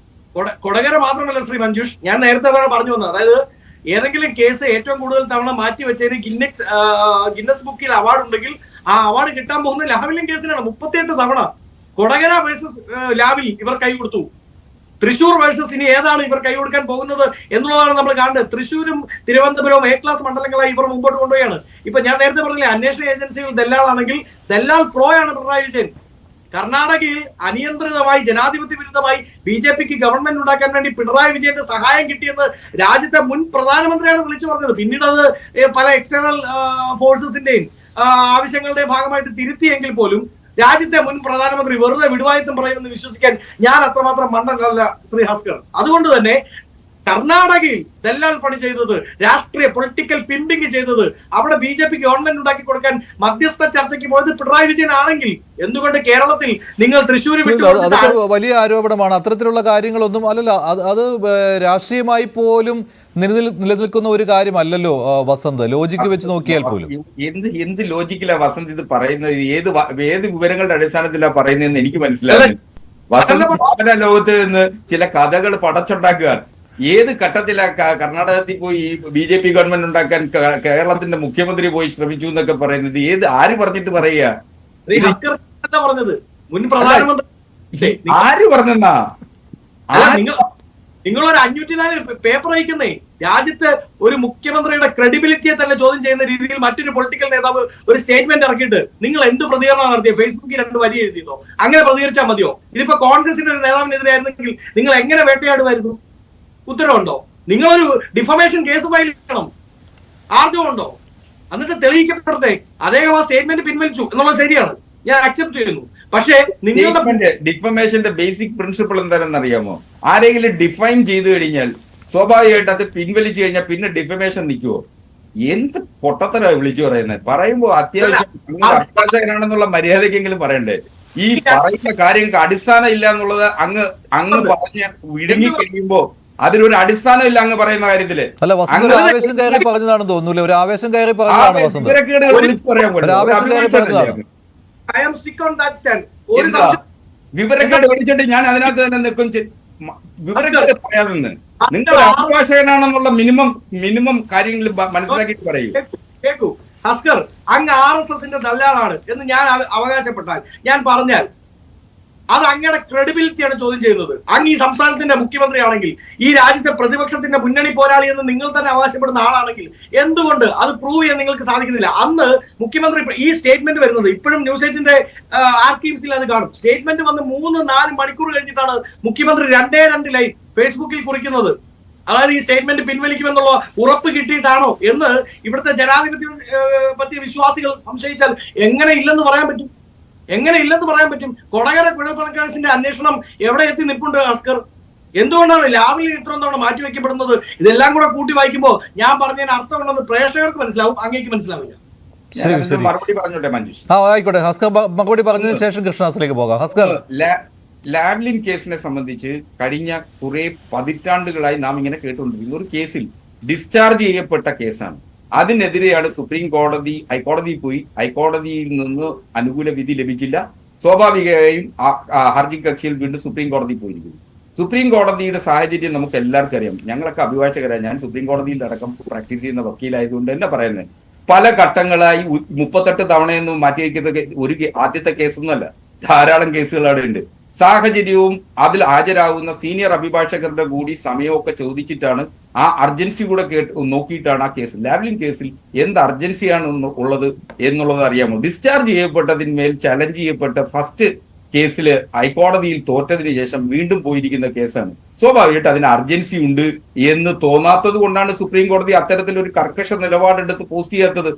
Speaker 4: കൊടകര മാത്രമല്ല ശ്രീ മഞ്ജുഷ്, ഞാൻ നേരത്തെ പറഞ്ഞു വന്നത്, അതായത് ഏതെങ്കിലും കേസ് ഏറ്റവും കൂടുതൽ തവണ മാറ്റി വെച്ചതിന് ഗിന്നസ് ബുക്കിൽ അവാർഡ് ഉണ്ടെങ്കിൽ ആ അവാർഡ് കിട്ടാൻ പോകുന്ന ലാവ്ലിൻ കേസിനാണ്. 38 തവണ കൊടകര വേഴ്സസ് ലാവിൽ ഇവർ കൈ കൊടുത്തു. തൃശൂർ വേഴ്സസ് ഇനി ഏതാണ് ഇവർ കൈ കൊടുക്കാൻ പോകുന്നത് എന്നുള്ളതാണ് നമ്മൾ കാണേണ്ടത്. തൃശ്ശൂരും തിരുവനന്തപുരവും A ക്ലാസ് മണ്ഡലങ്ങളായി ഇവർ മുമ്പോട്ട് കൊണ്ടുപോയാണ്. ഇപ്പൊ ഞാൻ നേരത്തെ പറഞ്ഞില്ലേ, അന്വേഷണ ഏജൻസികൾ ദല്ലാളാണെങ്കിൽ ദല്ലാൽ പ്രോയാണ് പിണറായി വിജയൻ. കർണാടകയിൽ അനിയന്ത്രിതമായി, ജനാധിപത്യ വിരുദ്ധമായി BJPക്ക് ഗവൺമെന്റ് ഉണ്ടാക്കാൻ വേണ്ടി പിണറായി വിജയന്റെ സഹായം കിട്ടിയെന്ന് രാജ്യത്തെ മുൻ പ്രധാനമന്ത്രിയാണ് വിളിച്ചു പറഞ്ഞത്. പിന്നീട് അത് പല എക്സ്റ്റേണൽ ഫോഴ്സസിന്റെയും ആവശ്യങ്ങളുടെയും ഭാഗമായിട്ട് തിരുത്തിയെങ്കിൽ പോലും രാജ്യത്തെ മുൻ പ്രധാനമന്ത്രി വെറുതെ വിടുവായത്വം പറയുമെന്ന് വിശ്വസിക്കാൻ ഞാൻ അത്രമാത്രം മണ്ടനല്ല ശ്രീ ഹസ്കർ. അതുകൊണ്ട് തന്നെ കർണാടകയിൽ ദല്ലാൽ പണി ചെയ്തത്, രാഷ്ട്രീയ പൊളിറ്റിക്കൽ പിമ്പിങ് ചെയ്തത്, അവിടെ BJP ഗവൺമെന്റ് ഉണ്ടാക്കി കൊടുക്കാൻ മധ്യസ്ഥ ചർച്ചയ്ക്ക് പോയത് പിണറായി വിജയൻ ആണെങ്കിൽ എന്തുകൊണ്ട് കേരളത്തിൽ നിങ്ങൾ തൃശ്ശൂർ
Speaker 3: അതൊക്കെ വലിയ ആരോപണമാണ്. അത്തരത്തിലുള്ള കാര്യങ്ങളൊന്നും അല്ലല്ലോ. അത് രാഷ്ട്രീയമായി പോലും നിലനിൽക്കുന്ന ഒരു കാര്യമല്ലല്ലോ വസന്ത്, ലോജിക്ക് വെച്ച് നോക്കിയാൽ പോലും.
Speaker 6: എന്ത് ലോജിക്കിലാ വസന്ത് ഇത് പറയുന്നത്? ഏത് വിവരങ്ങളുടെ അടിസ്ഥാനത്തിലാ പറയുന്നതെന്ന് എനിക്ക് മനസ്സിലാകുന്നില്ല. വസന്ത് ഭാവന ലോകത്ത് നിന്ന് ചില കഥകൾ പടച്ചുണ്ടാക്കുകയാണ്. ഏത് ഘട്ടത്തിലാ കർണാടകത്തിൽ പോയി BJP ഗവൺമെന്റ് ഉണ്ടാക്കാൻ കേരളത്തിന്റെ മുഖ്യമന്ത്രി പോയി ശ്രമിച്ചു എന്നൊക്കെ പറയുന്നത്? ആര് പറഞ്ഞിട്ട് പറയുക?
Speaker 4: പറഞ്ഞത് മുൻ പ്രധാനമന്ത്രി
Speaker 6: ആര് പറഞ്ഞെന്നാ?
Speaker 4: നിങ്ങളൊരു 504 പേപ്പർ അയക്കുന്നേ രാജ്യത്ത് ഒരു മുഖ്യമന്ത്രിയുടെ ക്രെഡിബിലിറ്റിയെ തന്നെ ചോദ്യം ചെയ്യുന്ന രീതിയിൽ മറ്റൊരു പൊളിറ്റിക്കൽ നേതാവ് ഒരു സ്റ്റേറ്റ്മെന്റ് ഇറക്കിയിട്ട് നിങ്ങൾ എന്ത് പ്രതികരണം നടത്തിയ? ഫേസ്ബുക്കിൽ 2 വരി എഴുതിയതോ? അങ്ങനെ പ്രതികരിച്ചാൽ മതിയോ? ഇതിപ്പോ കോൺഗ്രസിന്റെ ഒരു നേതാവിനെതിരായിരുന്നെങ്കിൽ നിങ്ങൾ എങ്ങനെ വേട്ടയാടുമായിരുന്നു? ഉത്തരവുണ്ടോ? നിങ്ങളൊരു ഡിഫമേഷൻ കേസ് ഫയൽ ചെയ്യണം, ആർജവമുണ്ടോ? എന്നിട്ട് തെളിയിക്കപ്പെടട്ടെ. അദ്ദേഹം ആ സ്റ്റേറ്റ്മെന്റ് പിൻവലിച്ചു എന്നുള്ളത് ശരിയാണ്, ഞാൻ അക്സെപ്റ്റ് ചെയ്യുന്നു. പക്ഷേ നിങ്ങളുടെ
Speaker 6: ഡിഫമേഷന്റെ ബേസിക് പ്രിൻസിപ്പിൾ എന്താണെന്ന് അറിയാമോ? ആരെങ്കിലും ഡിഫൈൻ ചെയ്തു കഴിഞ്ഞാൽ സ്വാഭാവികമായിട്ട് അത് പിൻവലിച്ചു കഴിഞ്ഞാൽ പിന്നെ ഡിഫമേഷൻ നിൽക്കുവോ? എന്ത് പൊട്ടത്തരാ വിളിച്ചു പറയുന്നത്? പറയുമ്പോ അത്യാവശ്യം അഭിഭാഷകനാണെന്നുള്ള മര്യാദക്കെങ്കിലും പറയണ്ടേ? ഈ പറയുന്ന കാര്യങ്ങൾക്ക് അടിസ്ഥാനം ഇല്ല എന്നുള്ളത് അങ്ങ് പറഞ്ഞ് വിഴുങ്ങി കഴിയുമ്പോ അതിലൊരു അടിസ്ഥാനം ഇല്ല അങ്ങ് പറയുന്ന കാര്യത്തില്.
Speaker 3: അല്ല വസന്ത് ഒരു ആവേശം കയറി പറഞ്ഞതാണെന്ന് തോന്നുന്നു. ഒരു ആവേശം കയറി പറഞ്ഞതാണ് വസന്ത്.
Speaker 6: വിളിച്ചു പറയാൻ വിവരക്കേട് വിളിച്ചിട്ട് ഞാൻ അതിനകത്ത് തന്നെ നിൽക്കും. വിവരക്കേട് പറയാതെന്ന് നിങ്ങൾ അഭിഭാഷകനാണെന്നുള്ള മിനിമം കാര്യങ്ങൾ മനസ്സിലാക്കിയിട്ട് പറയൂ.
Speaker 4: കേൾക്കൂ ഹസ്കർ, അങ്ങ് RSSന്റെ ദല്ലാളാണ് എന്ന് ഞാൻ അവകാശപ്പെട്ടാൽ, ഞാൻ പറഞ്ഞാൽ അത് അങ്ങയുടെ ക്രെഡിബിലിറ്റിയാണ് ചോദ്യം ചെയ്യുന്നത്. അങ്ങ് ഈ സംസ്ഥാനത്തിന്റെ മുഖ്യമന്ത്രിയാണെങ്കിൽ, ഈ രാജ്യത്തെ പ്രതിപക്ഷത്തിന്റെ മുന്നണി പോരാളി എന്ന് നിങ്ങൾ തന്നെ അവകാശപ്പെടുന്ന ആളാണെങ്കിൽ എന്തുകൊണ്ട് അത് പ്രൂവ് ചെയ്യാൻ നിങ്ങൾക്ക് സാധിക്കുന്നില്ല? അന്ന് മുഖ്യമന്ത്രി ഈ സ്റ്റേറ്റ്മെന്റ് വരുന്നത് ഇപ്പോഴും ന്യൂസ് 8ന്റെ ആർക്കീവ്സിൽ അത് കാണും. സ്റ്റേറ്റ്മെന്റ് വന്ന് 3-4 മണിക്കൂർ കഴിഞ്ഞിട്ടാണ് മുഖ്യമന്ത്രി 2 ലൈൻ ഫേസ്ബുക്കിൽ കുറിക്കുന്നത്. അതായത് ഈ സ്റ്റേറ്റ്മെന്റ് പിൻവലിക്കുമെന്നുള്ള ഉറപ്പ് കിട്ടിയിട്ടാണോ എന്ന് ഇവിടുത്തെ ജനാധിപത്യ വിശ്വാസികൾ സംശയിച്ചാൽ എങ്ങനെ ഇല്ലെന്ന് പറയാൻ പറ്റും? കൊടകര കുഴൽപ്പണക്കേസിന്റെ അന്വേഷണം എവിടെ എത്തി നിൽപ്പുണ്ട് അസ്കർ? എന്തുകൊണ്ടാണ് ലാബിൽ ഇത്രയും തവണ മാറ്റിവെക്കപ്പെടുന്നത്? ഇതെല്ലാം കൂടെ കൂട്ടി വായിക്കുമ്പോൾ ഞാൻ പറഞ്ഞതിന് അർത്ഥമുണ്ടെന്ന് പ്രേക്ഷകർക്ക് മനസ്സിലാവും, അങ്ങേക്ക് മനസ്സിലാവില്ല.
Speaker 6: മറുപടി പറഞ്ഞോട്ടെ മഞ്ജുഷ്?
Speaker 3: ആയിക്കോട്ടെ ഹസ്കർ, മറുപടി പറഞ്ഞതിന് ശേഷം കൃഷ്ണദാസിലേക്ക് പോകാം. ഹസ്കർ,
Speaker 6: ലാവ്ലിൻ കേസിനെ സംബന്ധിച്ച് കഴിഞ്ഞ കുറെ പതിറ്റാണ്ടുകളായി നാം ഇങ്ങനെ കേട്ടുകൊണ്ടിരിക്കുന്ന ഒരു കേസിൽ ഡിസ്ചാർജ് ചെയ്യപ്പെട്ട കേസാണ്. അതിനെതിരെയാണ് സുപ്രീം കോടതി ഹൈക്കോടതിയിൽ പോയി. ഹൈക്കോടതിയിൽ നിന്ന് അനുകൂല വിധി ലഭിച്ചില്ല. സ്വാഭാവികമായും ഹർജി കക്ഷിയിൽ വീണ്ടും സുപ്രീം കോടതിയിൽ പോയിരിക്കുന്നു. സുപ്രീം കോടതിയുടെ സാഹചര്യം നമുക്ക് എല്ലാവർക്കും അറിയാം. ഞങ്ങളൊക്കെ അഭിഭാഷകരാണ്. ഞാൻ സുപ്രീം കോടതിയിൽ അടക്കം പ്രാക്ടീസ് ചെയ്യുന്ന വക്കീലായതുകൊണ്ട് തന്നെ പറയുന്നത്, പല ഘട്ടങ്ങളായി 38 തവണയൊന്നും മാറ്റിവെക്കുന്ന ഒരു ആദ്യത്തെ കേസൊന്നുമല്ല, ധാരാളം കേസുകൾ അവിടെ ഉണ്ട്. സാഹചര്യവും അതിൽ ഹാജരാകുന്ന സീനിയർ അഭിഭാഷകരുടെ കൂടി സമയമൊക്കെ ചോദിച്ചിട്ടാണ്, ആ അർജൻസി കൂടെ നോക്കിയിട്ടാണ് ആ കേസ്. ലാവ്ലിൻ കേസിൽ എന്ത് അർജൻസിയാണ് ഉള്ളത് എന്നുള്ളത് അറിയാമോ? ഡിസ്ചാർജ് ചെയ്യപ്പെട്ടതിന്മേൽ ചലഞ്ച് ചെയ്യപ്പെട്ട ഫസ്റ്റ് കേസിൽ ഹൈക്കോടതിയിൽ തോറ്റതിന് ശേഷം വീണ്ടും പോയിരിക്കുന്ന കേസാണ്. സ്വാഭാവികമായിട്ട് അതിന് അർജൻസി ഉണ്ട് എന്ന് തോന്നാത്തത് കൊണ്ടാണ് സുപ്രീം കോടതി അത്തരത്തിലൊരു കർക്കശ നിലപാടെടുത്ത് പോസ്റ്റ് ചെയ്യാത്തത്.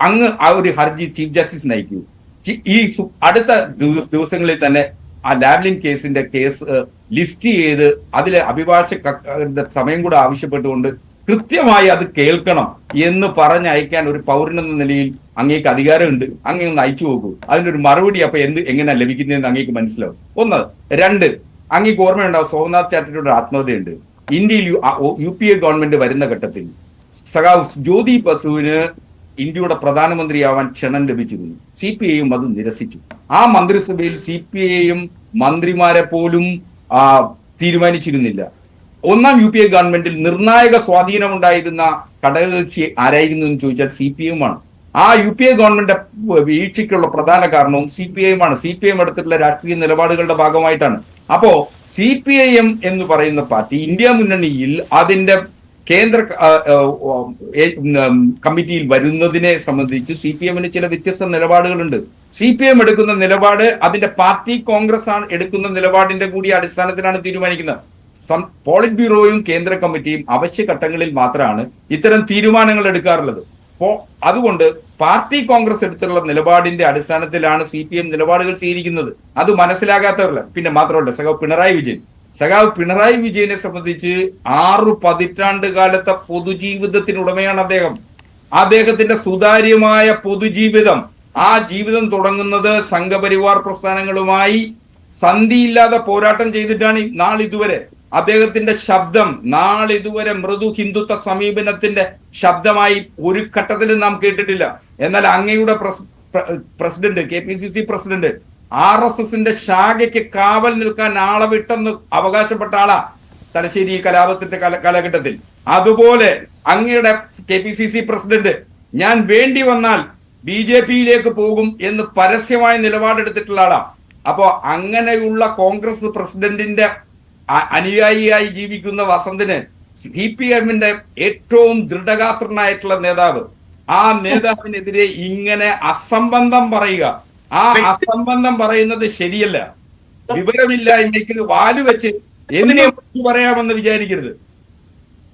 Speaker 6: അങ്ങ് ആ ഒരു ഹർജി ചീഫ് ജസ്റ്റിസിന് അയക്കൂ. ഈ അടുത്ത ദിവസങ്ങളിൽ തന്നെ ആ ലാവ്ലിൻ കേസിന്റെ കേസ് ലിസ്റ്റ് ചെയ്ത് അതിലെ അഭിഭാഷകരുടെ സമയം കൂടെ ആവശ്യപ്പെട്ടുകൊണ്ട് കൃത്യമായി അത് കേൾക്കണം എന്ന് പറഞ്ഞയക്കാൻ ഒരു പൗരനെന്ന നിലയിൽ അങ്ങേക്ക് അധികാരമുണ്ട്. അങ്ങേ ഒന്ന് അയച്ചു നോക്കൂ. അതിനൊരു മറുപടി അപ്പൊ എങ്ങനെയാ ലഭിക്കുന്നതെന്ന് അങ്ങേക്ക് മനസ്സിലാവും. 1. 2, അങ്ങേക്ക് ഓർമ്മയുണ്ടാവും, സോമനാഥ് ചാറ്റർജിയുടെ ആത്മഹത്യയുണ്ട്. ഇന്ത്യയിൽ UPA ഗവൺമെന്റ് വരുന്ന ഘട്ടത്തിൽ സഖാവ് ജ്യോതി ബസുവിന് ഇന്ത്യയുടെ പ്രധാനമന്ത്രിയാവാൻ ക്ഷണം ലഭിച്ചിരുന്നു. CPIയും അത് നിരസിച്ചു. ആ മന്ത്രിസഭയിൽ CPIയും മന്ത്രിമാരെ പോലും തീരുമാനിച്ചിരുന്നില്ല. 1ാം UPA ഗവൺമെന്റിൽ നിർണായക സ്വാധീനമുണ്ടായിരുന്ന ഘടകകക്ഷി ആരായിരുന്നു എന്ന് ചോദിച്ചാൽ CPIയുമാണ്. ആ UPA ഗവൺമെന്റ് വീഴ്ചയ്ക്കുള്ള പ്രധാന കാരണവും CPIയുമാണ്. CPIM എടുത്തിട്ടുള്ള രാഷ്ട്രീയ നിലപാടുകളുടെ ഭാഗമായിട്ടാണ്. അപ്പോ CPIM എന്ന് പറയുന്ന പാർട്ടി ഇന്ത്യ മുന്നണിയിൽ അതിന്റെ കേന്ദ്ര കമ്മിറ്റിയിൽ വരുന്നതിനെ സംബന്ധിച്ച് CPMന് ചില വ്യത്യസ്ത നിലപാടുകളുണ്ട്. CPM എടുക്കുന്ന നിലപാട് അതിന്റെ പാർട്ടി കോൺഗ്രസ് ആണ് എടുക്കുന്ന നിലപാടിന്റെ കൂടി അടിസ്ഥാനത്തിലാണ് തീരുമാനിക്കുന്നത്. പോളിറ്റ് ബ്യൂറോയും കേന്ദ്ര കമ്മിറ്റിയും അവശ്യഘട്ടങ്ങളിൽ മാത്രമാണ് ഇത്തരം തീരുമാനങ്ങൾ എടുക്കാറുള്ളത്. അതുകൊണ്ട് പാർട്ടി കോൺഗ്രസ് എടുത്തുള്ള നിലപാടിന്റെ അടിസ്ഥാനത്തിലാണ് CPM നിലപാടുകൾ സ്വീകരിക്കുന്നത്. അത് മനസ്സിലാകാത്തവരല്ല. പിന്നെ മാത്രമല്ല, സഖാവ് പിണറായി വിജയൻ സഖാവ് പിണറായി വിജയനെ സംബന്ധിച്ച് 6 പതിറ്റാണ്ട് കാലത്തെ പൊതുജീവിതത്തിനുടമയാണ് അദ്ദേഹം. അദ്ദേഹത്തിന്റെ സുതാര്യമായ പൊതുജീവിതം, ആ ജീവിതം തുടങ്ങുന്നത് സംഘപരിവാർ പ്രസ്ഥാനങ്ങളുമായി സന്ധിയില്ലാതെ പോരാട്ടം ചെയ്തിട്ടാണ് നാളിതുവരെ. അദ്ദേഹത്തിന്റെ ശബ്ദം നാളിതുവരെ മൃദു ഹിന്ദുത്വ സമീപനത്തിന്റെ ശബ്ദമായി ഒരു ഘട്ടത്തിലും നാം കേട്ടിട്ടില്ല. എന്നാൽ അങ്ങയുടെ പ്രസിഡന്റ്, KPCC പ്രസിഡന്റ്, RSSന്റെ ശാഖയ്ക്ക് കാവൽ നിൽക്കാൻ ആളെ വിട്ടെന്ന് അവകാശപ്പെട്ട ആളാ തലശ്ശേരി കലാപത്തിന്റെ കാലഘട്ടത്തിൽ. അതുപോലെ അങ്ങയുടെ KPCC പ്രസിഡന്റ് ഞാൻ വേണ്ടി വന്നാൽ BJPയിലേക്ക് പോകും എന്ന് പരസ്യമായ നിലപാടെടുത്തിട്ടുള്ള ആളാ. അപ്പോ അങ്ങനെയുള്ള കോൺഗ്രസ് പ്രസിഡന്റിന്റെ അനുയായിയായി ജീവിക്കുന്ന വസന്തിന് CPMന്റെ ഏറ്റവും ദൃഢഗാത്രനായിട്ടുള്ള നേതാവ്, ആ നേതാവിനെതിരെ ഇങ്ങനെ അസംബന്ധം പറയുക, ആ അസംബന്ധം പറയുന്നത് ശരിയല്ല. വിവരമില്ലായ്മയ്ക്ക് വാലുവെച്ച് എന്തിനെ പറയാമെന്ന് വിചാരിക്കരുത്.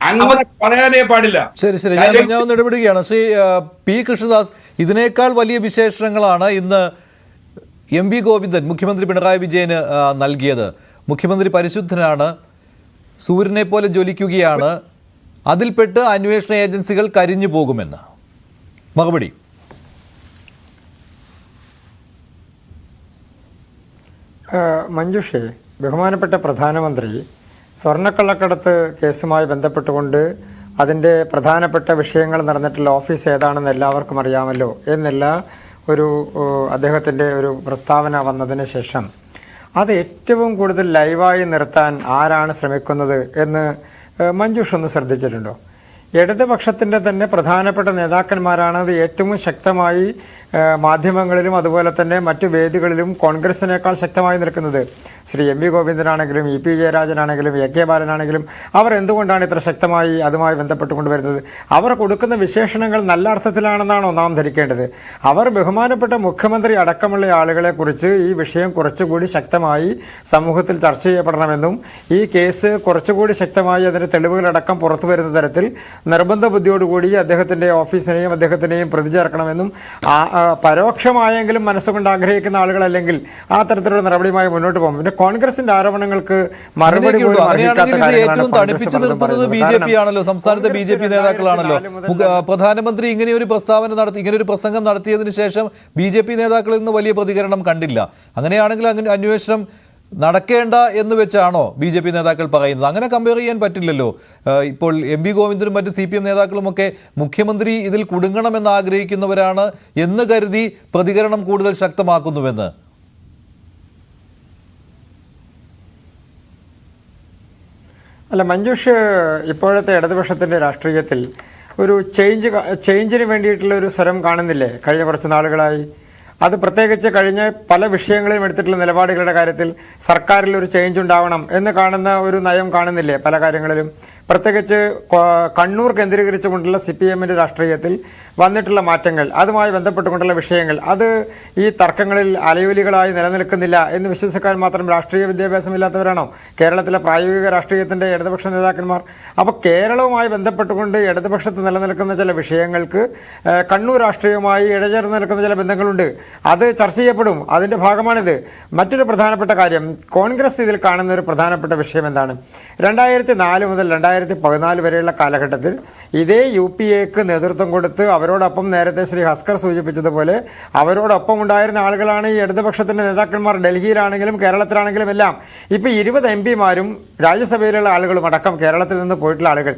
Speaker 6: അങ്ങനെ പറയാനേ പാടില്ല.
Speaker 3: ശരി, ഞാൻ ഒന്ന് ഇടപെടുകയാണ്. ശ്രീ P. കൃഷ്ണദാസ്, ഇതിനേക്കാൾ വലിയ വിശേഷണങ്ങളാണ് ഇന്ന് MV ഗോവിന്ദൻ മുഖ്യമന്ത്രി പിണറായി വിജയന് നൽകിയത്. മുഖ്യമന്ത്രി പരിശുദ്ധനാണ്, സൂര്യനെ പോലെ ജ്വലിക്കുകയാണ്, അതിൽപ്പെട്ട് അന്വേഷണ ഏജൻസികൾ കരിഞ്ഞു പോകുമെന്ന്. മറുപടി.
Speaker 5: മഞ്ജുഷേ, ബഹുമാനപ്പെട്ട പ്രധാനമന്ത്രി സ്വർണ്ണക്കള്ളക്കടത്ത് കേസുമായി ബന്ധപ്പെട്ടുകൊണ്ട് അതിൻ്റെ പ്രധാനപ്പെട്ട വിഷയങ്ങൾ നടന്നിട്ടുള്ള ഓഫീസ് ഏതാണെന്ന് എല്ലാവർക്കും അറിയാമല്ലോ എന്നുള്ള ഒരു അദ്ദേഹത്തിൻ്റെ ഒരു പ്രസ്താവന വന്നതിന് ശേഷം അത് ഏറ്റവും കൂടുതൽ ലൈവായി നിർത്താൻ ആരാണ് ശ്രമിക്കുന്നത് എന്ന് മഞ്ജുഷ് ഒന്ന് ശ്രദ്ധിച്ചിട്ടുണ്ടോ? ഇടതുപക്ഷത്തിൻ്റെ തന്നെ പ്രധാനപ്പെട്ട നേതാക്കന്മാരാണ് അത് ഏറ്റവും ശക്തമായി മാധ്യമങ്ങളിലും അതുപോലെ തന്നെ മറ്റു വേദികളിലും കോൺഗ്രസിനേക്കാൾ ശക്തമായി നിൽക്കുന്നത്. ശ്രീ MV ഗോവിന്ദനാണെങ്കിലും EP ജയരാജനാണെങ്കിലും AK ബാലനാണെങ്കിലും അവർ എന്തുകൊണ്ടാണ് ഇത്ര ശക്തമായി അതുമായി ബന്ധപ്പെട്ടുകൊണ്ട് വരുന്നത്? അവർ കൊടുക്കുന്ന വിശേഷണങ്ങൾ നല്ല അർത്ഥത്തിലാണെന്നാണോ നാം ധരിക്കേണ്ടത്? അവർ ബഹുമാനപ്പെട്ട മുഖ്യമന്ത്രി അടക്കമുള്ള ആളുകളെക്കുറിച്ച് ഈ വിഷയം കുറച്ചുകൂടി ശക്തമായി സമൂഹത്തിൽ ചർച്ച ചെയ്യപ്പെടണമെന്നും ഈ കേസ് കുറച്ചുകൂടി ശക്തമായി അതിൻ്റെ തെളിവുകളടക്കം പുറത്തു വരുന്ന തരത്തിൽ നിർബന്ധ ബുദ്ധിയോടുകൂടി അദ്ദേഹത്തിൻ്റെ ഓഫീസിനെയും അദ്ദേഹത്തിനെയും പ്രതി ചേർക്കണമെന്നും പരോക്ഷമായെങ്കിലും മനസ്സുകൊണ്ട് ആഗ്രഹിക്കുന്ന ആളുകളല്ലെങ്കിൽ ആ തരത്തിലുള്ള നടപടിയുമായി മുന്നോട്ട് പോകും. പിന്നെ കോൺഗ്രസിന്റെ ആരോപണങ്ങൾക്ക് മറുപടി പോലും അർഹിക്കാത്ത
Speaker 3: BJP ആണല്ലോ, സംസ്ഥാനത്തെ BJP നേതാക്കളാണല്ലോ. പ്രധാനമന്ത്രി ഇങ്ങനെ ഒരു പ്രസ്താവന നടത്തി, ഇങ്ങനെ ഒരു പ്രസംഗം നടത്തിയതിനു ശേഷം BJP നേതാക്കളിൽ നിന്ന് വലിയ പ്രതികരണം കണ്ടില്ല. അങ്ങനെയാണെങ്കിൽ അന്വേഷണം നടക്കേണ്ട എന്ന് വെച്ചാണോ BJP നേതാക്കൾ പറയുന്നത്? അങ്ങനെ കമ്പയർ ചെയ്യാൻ പറ്റില്ലല്ലോ. ഇപ്പോൾ MV ഗോവിന്ദനും മറ്റ് CPM നേതാക്കളുമൊക്കെ മുഖ്യമന്ത്രി ഇതിൽ കുടുങ്ങണമെന്ന് ആഗ്രഹിക്കുന്നവരാണ് എന്ന് കരുതി പ്രതികരണം കൂടുതൽ ശക്തമാക്കുന്നുവെന്ന്.
Speaker 5: അല്ല മഞ്ജുഷ്, ഇപ്പോഴത്തെ ഇടതുപക്ഷത്തിൻ്റെ രാഷ്ട്രീയത്തിൽ ഒരു ചേഞ്ചിന് വേണ്ടിയിട്ടുള്ള ഒരു സ്വരം കാണുന്നില്ലേ കഴിഞ്ഞ കുറച്ച് നാളുകളായി? അത് പ്രത്യേകിച്ച് കഴിഞ്ഞ പല വിഷയങ്ങളിലും എടുത്തിട്ടുള്ള നിലപാടുകളുടെ കാര്യത്തിൽ സർക്കാരിൽ ഒരു ചേഞ്ച് ഉണ്ടാവണം എന്ന് കാണുന്ന ഒരു നയം കാണുന്നില്ലേ പല കാര്യങ്ങളിലും? പ്രത്യേകിച്ച് കണ്ണൂർ കേന്ദ്രീകരിച്ചുകൊണ്ടുള്ള CPMന്റെ രാഷ്ട്രീയത്തിൽ വന്നിട്ടുള്ള മാറ്റങ്ങൾ, അതുമായി ബന്ധപ്പെട്ടുകൊണ്ടുള്ള വിഷയങ്ങൾ, അത് ഈ തർക്കങ്ങളിൽ അലയൊലികളായി നിലനിൽക്കുന്നില്ല എന്ന് വിശ്വസിക്കാൻ മാത്രം രാഷ്ട്രീയ വിദ്യാഭ്യാസമില്ലാത്തവരാണോ കേരളത്തിലെ പ്രായോഗിക രാഷ്ട്രീയത്തിൻ്റെ ഇടതുപക്ഷ നേതാക്കന്മാർ? അപ്പോൾ കേരളവുമായി ബന്ധപ്പെട്ടുകൊണ്ട് ഇടതുപക്ഷത്ത് നിലനിൽക്കുന്ന ചില വിഷയങ്ങൾക്ക് കണ്ണൂർ രാഷ്ട്രീയവുമായി ഇഴചേർന്ന് നിൽക്കുന്ന ചില ബന്ധങ്ങളുണ്ട്. അത് ചർച്ച ചെയ്യപ്പെടും, അതിൻ്റെ ഭാഗമാണിത്. മറ്റൊരു പ്രധാനപ്പെട്ട കാര്യം, കോൺഗ്രസ് ഇതിൽ കാണുന്ന ഒരു പ്രധാനപ്പെട്ട വിഷയം എന്താണ്? 2004 മുതൽ 2014 വരെയുള്ള കാലഘട്ടത്തിൽ ഇതേ UPAക്ക് നേതൃത്വം കൊടുത്ത് അവരോടൊപ്പം നേരത്തെ ശ്രീ ഹസ്കർ സൂചിപ്പിച്ചതുപോലെ അവരോടൊപ്പം ഉണ്ടായിരുന്ന ആളുകളാണ് ഈ ഇടതുപക്ഷത്തിൻ്റെ നേതാക്കന്മാർ. ഡൽഹിയിലാണെങ്കിലും കേരളത്തിലാണെങ്കിലും എല്ലാം. ഇപ്പോൾ 20 MPമാരും രാജ്യസഭയിലുള്ള ആളുകളും അടക്കം കേരളത്തിൽ നിന്ന് പോയിട്ടുള്ള ആളുകൾ,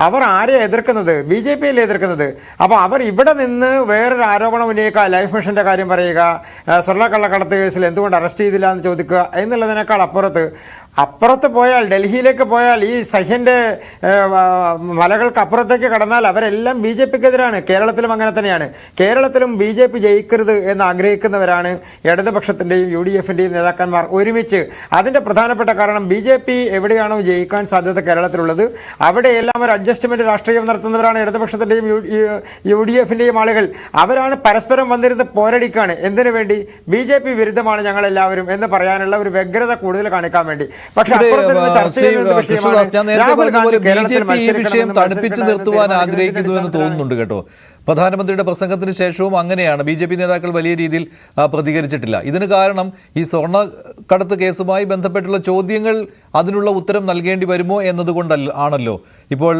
Speaker 5: അവർ ആരെ എതിർക്കുന്നത്? BJPയല്ലേ എതിർക്കുന്നത്. അപ്പോൾ അവർ ഇവിടെ നിന്ന് വേറൊരു ആരോപണം ഉന്നയിക്കുക, ലൈഫ് മിഷൻ്റെ കാര്യം പറയുക, സ്വർണ്ണക്കള്ളക്കടത്ത് കേസിൽ എന്തുകൊണ്ട് അറസ്റ്റ് ചെയ്തില്ല എന്ന് ചോദിക്കുക എന്നുള്ളതിനേക്കാൾ അപ്പുറത്ത് പോയാൽ, ഡൽഹിയിലേക്ക് പോയാൽ, ഈ സഹ്യൻ്റെ മലകൾക്ക് അപ്പുറത്തേക്ക് കടന്നാൽ അവരെല്ലാം BJPക്കെതിരാണ്. കേരളത്തിലും അങ്ങനെ തന്നെയാണ്. കേരളത്തിലും BJP ജയിക്കരുത് എന്ന് ആഗ്രഹിക്കുന്നവരാണ് ഇടതുപക്ഷത്തിൻ്റെയും UDFൻ്റെയും നേതാക്കന്മാർ ഒരുമിച്ച്. അതിൻ്റെ പ്രധാനപ്പെട്ട കാരണം BJP എവിടെയാണോ ജയിക്കാൻ സാധ്യത കേരളത്തിലുള്ളത് അവിടെയെല്ലാം ഒരു അഡ്ജസ്റ്റ്മെൻറ്റ് രാഷ്ട്രീയം നടത്തുന്നവരാണ് ഇടതുപക്ഷത്തിൻ്റെയും UDFൻ്റെയും ആളുകൾ. അവരാണ് പരസ്പരം വന്നിരുന്ന് പോരടിക്കാണ്. എന്തിനു വേണ്ടി? BJP വിരുദ്ധമാണ് ഞങ്ങളെല്ലാവരും എന്ന് പറയാനുള്ള ഒരു വ്യഗ്രത കൂടുതൽ കാണിക്കാൻ വേണ്ടി. പക്ഷേ ചർച്ച ചെയ്യുന്ന വിഷയമാണ് രാഹുൽ ഗാന്ധി
Speaker 3: BJP ഈ വിഷയം തണുപ്പിച്ചു നിർത്തുവാൻ ആഗ്രഹിക്കുന്നു എന്ന് തോന്നുന്നുണ്ട് കേട്ടോ. പ്രധാനമന്ത്രിയുടെ പ്രസംഗത്തിന് ശേഷവും അങ്ങനെയാണ്. BJP നേതാക്കൾ വലിയ രീതിയിൽ പ്രതികരിച്ചിട്ടില്ല. ഇതിന് കാരണം ഈ സ്വർണ്ണക്കടത്ത് കേസുമായി ബന്ധപ്പെട്ടുള്ള ചോദ്യങ്ങൾ അതിനുള്ള ഉത്തരം നൽകേണ്ടി വരുമോ എന്നതുകൊണ്ടാണല്ലോ. ഇപ്പോൾ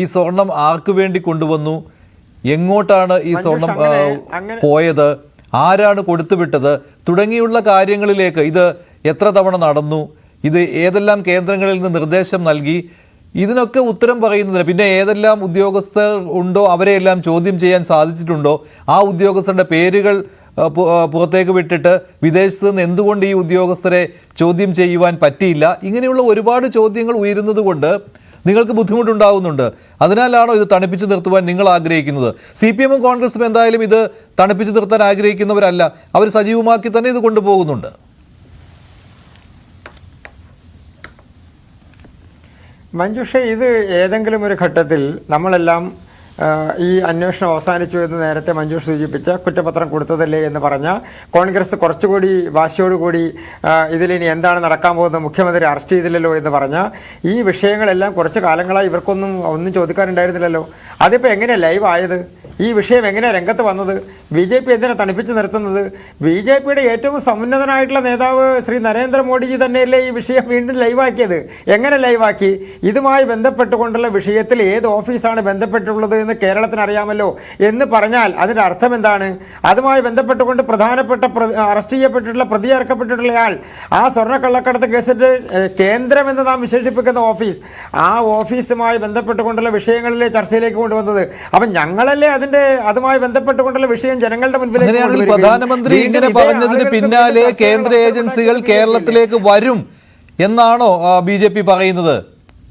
Speaker 3: ഈ സ്വർണം ആർക്കു വേണ്ടി കൊണ്ടുവന്നു, എങ്ങോട്ടാണ് ഈ സ്വർണം പോയത്, ആരാണ് കൊടുത്തുവിട്ടത് തുടങ്ങിയുള്ള കാര്യങ്ങളിലേക്ക് ഇത് എത്ര തവണ നടന്നു, ഇത് ഏതെല്ലാം കേന്ദ്രങ്ങളിൽ നിന്ന് നിർദ്ദേശം നൽകി, ഇതിനൊക്കെ ഉത്തരം പറയുന്നതിന് പിന്നെ ഏതെല്ലാം ഉദ്യോഗസ്ഥർ ഉണ്ടോ അവരെയെല്ലാം ചോദ്യം ചെയ്യാൻ സാധിച്ചിട്ടുണ്ടോ, ആ ഉദ്യോഗസ്ഥരുടെ പേരുകൾ പുറത്തേക്ക് വിട്ടിട്ട് വിദേശത്ത് നിന്ന് എന്തുകൊണ്ട് ഈ ഉദ്യോഗസ്ഥരെ ചോദ്യം ചെയ്യുവാൻ പറ്റിയില്ല, ഇങ്ങനെയുള്ള ഒരുപാട് ചോദ്യങ്ങൾ ഉയരുന്നത് കൊണ്ട് നിങ്ങൾക്ക് ബുദ്ധിമുട്ടുണ്ടാകുന്നുണ്ട്. അതിനാലാണോ ഇത് തണുപ്പിച്ച് നിർത്തുവാൻ നിങ്ങൾ ആഗ്രഹിക്കുന്നത്? CPM-ഉം കോൺഗ്രസും എന്തായാലും ഇത് തണുപ്പിച്ച് നിർത്താൻ ആഗ്രഹിക്കുന്നവരല്ല, അവർ സജീവമാക്കി തന്നെ ഇത് കൊണ്ടുപോകുന്നുണ്ട്.
Speaker 5: മഞ്ജുഷ, ഇത് ഏതെങ്കിലും ഒരു ഘട്ടത്തിൽ നമ്മളെല്ലാം ഈ അന്വേഷണം അവസാനിച്ചു എന്ന് നേരത്തെ മഞ്ജുഷ് സൂചിപ്പിച്ച കുറ്റപത്രം കൊടുത്തതല്ലേ എന്ന് പറഞ്ഞ കോൺഗ്രസ് കുറച്ചുകൂടി വാശിയോടുകൂടി ഇതിലിനി എന്താണ് നടക്കാൻ പോകുന്നത്, മുഖ്യമന്ത്രി അറസ്റ്റ് ചെയ്തില്ലല്ലോ എന്ന് പറഞ്ഞ ഈ വിഷയങ്ങളെല്ലാം കുറച്ച് കാലങ്ങളായി ഒന്നും ചോദിക്കാനുണ്ടായിരുന്നില്ലല്ലോ. അതിപ്പോൾ എങ്ങനെയാണ് ലൈവ് ആയത്? ഈ വിഷയം എങ്ങനെയാണ് രംഗത്ത് വന്നത്? BJP എന്തിനാണ് തണുപ്പിച്ച് നിർത്തുന്നത്? BJPയുടെ ഏറ്റവും സമുന്നതനായിട്ടുള്ള നേതാവ് ശ്രീ നരേന്ദ്രമോദിജി തന്നെയല്ലേ ഈ വിഷയം വീണ്ടും ലൈവാക്കിയത്? എങ്ങനെ ലൈവാക്കി? ഇതുമായി ബന്ധപ്പെട്ടുകൊണ്ടുള്ള വിഷയത്തിൽ ഏത് ഓഫീസാണ് ബന്ധപ്പെട്ടുള്ളത് എന്ന് കേരളത്തിന് അറിയാമല്ലോ എന്ന് പറഞ്ഞാൽ അതിൻ്റെ അർത്ഥം എന്താണ്? അതുമായി ബന്ധപ്പെട്ടുകൊണ്ട് പ്രധാനപ്പെട്ട അറസ്റ്റ് ചെയ്യപ്പെട്ടിട്ടുള്ള പ്രതി ചേർക്കപ്പെട്ടിട്ടുള്ളയാൾ ആ സ്വർണ്ണക്കള്ളക്കടത്ത് കേസിൻ്റെ കേന്ദ്രം എന്ന് നാം വിശേഷിപ്പിക്കുന്ന ഓഫീസ്, ആ ഓഫീസുമായി ബന്ധപ്പെട്ടുകൊണ്ടുള്ള വിഷയങ്ങളിലെ ചർച്ചയിലേക്ക് കൊണ്ടുവന്നത്. അപ്പം ഞങ്ങളല്ലേ അതുമായി ബന്ധപ്പെട്ടുകൊണ്ടുള്ള വിഷയം ജനങ്ങളുടെ മുൻപിൽ.
Speaker 3: പ്രധാനമന്ത്രി ഇങ്ങനെ പറഞ്ഞതിന് പിന്നാലെ കേന്ദ്ര ഏജൻസികൾ കേരളത്തിലേക്ക് വരും എന്നാണോ BJP പറയുന്നത്?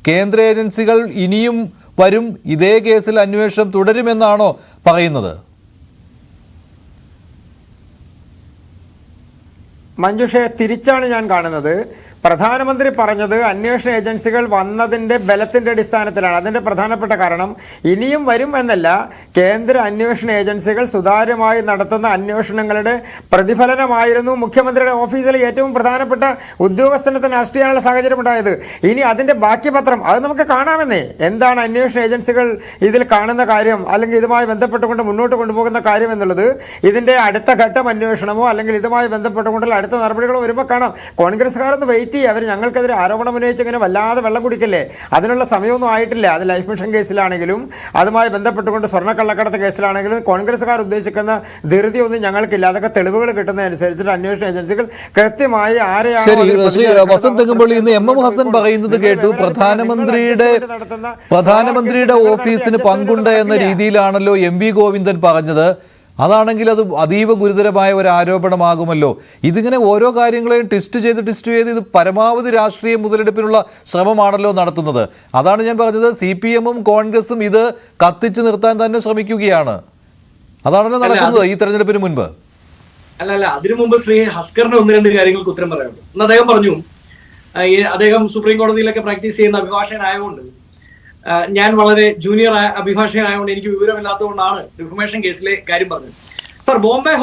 Speaker 3: കേന്ദ്ര ഏജൻസികൾ ഇനിയും വരും, ഇതേ കേസിൽ അന്വേഷണം തുടരുമെന്നാണോ പറയുന്നത്?
Speaker 5: മഞ്ജുഷെ, തിരിച്ചാണ് ഞാൻ കാണുന്നത്. പ്രധാനമന്ത്രി പറഞ്ഞത് അന്വേഷണ ഏജൻസികൾ വന്നതിൻ്റെ ബലത്തിൻ്റെ അടിസ്ഥാനത്തിലാണ്. അതിൻ്റെ പ്രധാനപ്പെട്ട കാരണം ഇനിയും വരും എന്നല്ല, കേന്ദ്ര അന്വേഷണ ഏജൻസികൾ സുതാര്യമായി നടത്തുന്ന അന്വേഷണങ്ങളുടെ പ്രതിഫലനമായിരുന്നു മുഖ്യമന്ത്രിയുടെ ഓഫീസിലെ ഏറ്റവും പ്രധാനപ്പെട്ട ഉദ്യോഗസ്ഥനെ തന്നെ അറസ്റ്റ് ചെയ്യാനുള്ള സാഹചര്യം ഉണ്ടായത്. ഇനി അതിൻ്റെ ബാക്കി പത്രം അത് നമുക്ക് കാണാമെന്നേ. എന്താണ് അന്വേഷണ ഏജൻസികൾ ഇതിൽ കാണുന്ന കാര്യം, അല്ലെങ്കിൽ ഇതുമായി ബന്ധപ്പെട്ടുകൊണ്ട് മുന്നോട്ട് കൊണ്ടുപോകുന്ന കാര്യം എന്നുള്ളത് ഇതിൻ്റെ അടുത്ത ഘട്ടം അന്വേഷണമോ അല്ലെങ്കിൽ ഇതുമായി ബന്ധപ്പെട്ടുകൊണ്ടുള്ള അടുത്ത നടപടികളോ വരുമ്പോൾ കാണാം. കോൺഗ്രസ്സുകാരൊന്ന് വെയിറ്റ് അവർ ഞങ്ങൾക്കെതിരെ ആരോപണം ഉന്നയിച്ച് ഇങ്ങനെ വല്ലാതെ വെള്ളം കുടിക്കല്ലേ? അതിനുള്ള സമയമൊന്നും ആയിട്ടില്ല. അത് ലൈഫ് മിഷൻ കേസിലാണെങ്കിലും അതുമായി ബന്ധപ്പെട്ടുകൊണ്ട് സ്വർണ്ണക്കള്ളക്കടത്ത് കേസിലാണെങ്കിലും കോൺഗ്രസ്സുകാർ ഉദ്ദേശിക്കുന്ന ധൃതിയൊന്നും ഞങ്ങൾക്കില്ല. അതൊക്കെ തെളിവുകൾ കിട്ടുന്നതനുസരിച്ചിട്ട് അന്വേഷണ ഏജൻസികൾ കൃത്യമായി ആരെയാണ്.
Speaker 3: വസന്ത് തെങ്ങുംപള്ളി, ഇന്ന് MM ഹസൻ പറയുന്നത് കേട്ടു, പ്രധാനമന്ത്രിയുടെ ഓഫീസിന് പങ്കുണ്ട് എന്ന രീതിയിലാണല്ലോ MV ഗോവിന്ദൻ പറഞ്ഞത്. അതാണെങ്കിൽ അത് അതീവ ഗുരുതരമായ ഒരു ആരോപണമാകുമല്ലോ. ഇതിങ്ങനെ ഓരോ കാര്യങ്ങളെയും ടെസ്റ്റ് ചെയ്ത് ഇത് പരമാവധി രാഷ്ട്രീയ മുതലെടുപ്പിനുള്ള ശ്രമമാണല്ലോ നടത്തുന്നത്. അതാണ് ഞാൻ പറഞ്ഞത്, CPM-ഉം കോൺഗ്രസും ഇത് കത്തിച്ചു നിർത്താൻ തന്നെ ശ്രമിക്കുകയാണ്. അതാണല്ലോ നടക്കുന്നത് ഈ തെരഞ്ഞെടുപ്പിന് മുൻപ്.
Speaker 4: അല്ല, അതിനു മുമ്പ് ശ്രീ ഹസ്കറിന് ഒന്ന് രണ്ട് കാര്യങ്ങൾക്ക് ഉത്തരം പറയാനുണ്ട്. എന്ന് അദ്ദേഹം പറഞ്ഞു, അദ്ദേഹം സുപ്രീം കോടതിയിലൊക്കെ പ്രാക്ടീസ് ചെയ്യുന്ന അഭിഭാഷകനായതുകൊണ്ട്, ഞാൻ വളരെ ജൂനിയർ അഭിഭാഷകനായതുകൊണ്ട് എനിക്ക് വിവരമില്ലാത്തതുകൊണ്ടാണ് ഡിഫമേഷൻ കേസിലെ കാര്യം പറഞ്ഞത്. സർ, ബോംബെ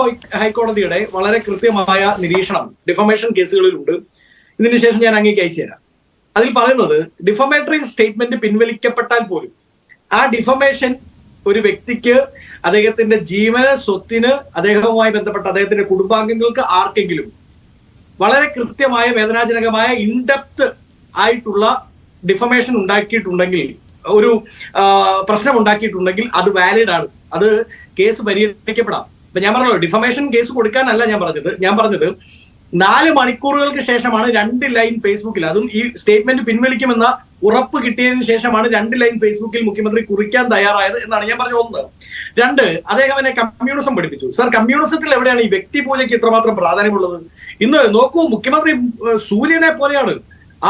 Speaker 4: ഹൈക്കോടതിയുടെ വളരെ കൃത്യമായ നിരീക്ഷണം ഡിഫമേഷൻ കേസുകളിലുണ്ട്. ഇതിനുശേഷം ഞാൻ അങ്ങേക്ക് അയച്ചു തരാം. അതിൽ പറയുന്നത്, ഡിഫമേറ്ററി സ്റ്റേറ്റ്മെന്റ് പിൻവലിക്കപ്പെട്ടാൽ പോലും ആ ഡിഫമേഷൻ ഒരു വ്യക്തിക്ക് അദ്ദേഹത്തിന്റെ ജീവന സ്വത്തിന്, അദ്ദേഹവുമായി ബന്ധപ്പെട്ട അദ്ദേഹത്തിന്റെ കുടുംബാംഗങ്ങൾക്ക് ആർക്കെങ്കിലും വളരെ കൃത്യമായ വേദനാജനകമായ ഇൻഡെപ്ത് ആയിട്ടുള്ള ഡിഫമേഷൻ ഉണ്ടാക്കിയിട്ടുണ്ടെങ്കിൽ, ഒരു പ്രശ്നം ഉണ്ടാക്കിയിട്ടുണ്ടെങ്കിൽ അത് വാലിഡ് ആണ്, അത് കേസ് പരിഹരിക്കപ്പെടാം. ഇപ്പൊ ഞാൻ പറഞ്ഞല്ലോ, ഡിഫമേഷൻ കേസ് കൊടുക്കാനല്ല ഞാൻ പറഞ്ഞത് 4 മണിക്കൂറുകൾക്ക് ശേഷമാണ് 2 ലൈൻ ഫേസ്ബുക്കിൽ, അതും ഈ സ്റ്റേറ്റ്മെന്റ് പിൻവലിക്കുമെന്ന ഉറപ്പ് കിട്ടിയതിനു ശേഷമാണ് 2 ലൈൻ ഫേസ്ബുക്കിൽ മുഖ്യമന്ത്രി കുറിക്കാൻ തയ്യാറായത് എന്നാണ് ഞാൻ പറഞ്ഞ ഒന്ന്. 2, അദ്ദേഹം എന്നെ കമ്മ്യൂണിസം പഠിപ്പിച്ചു. സർ, കമ്മ്യൂണിസത്തിൽ എവിടെയാണ് ഈ വ്യക്തിപൂജയ്ക്ക് ഇത്രമാത്രം പ്രാധാന്യമുള്ളത്? ഇന്ന് നോക്കൂ, മുഖ്യമന്ത്രി സൂര്യനെ പോലെയാണ്.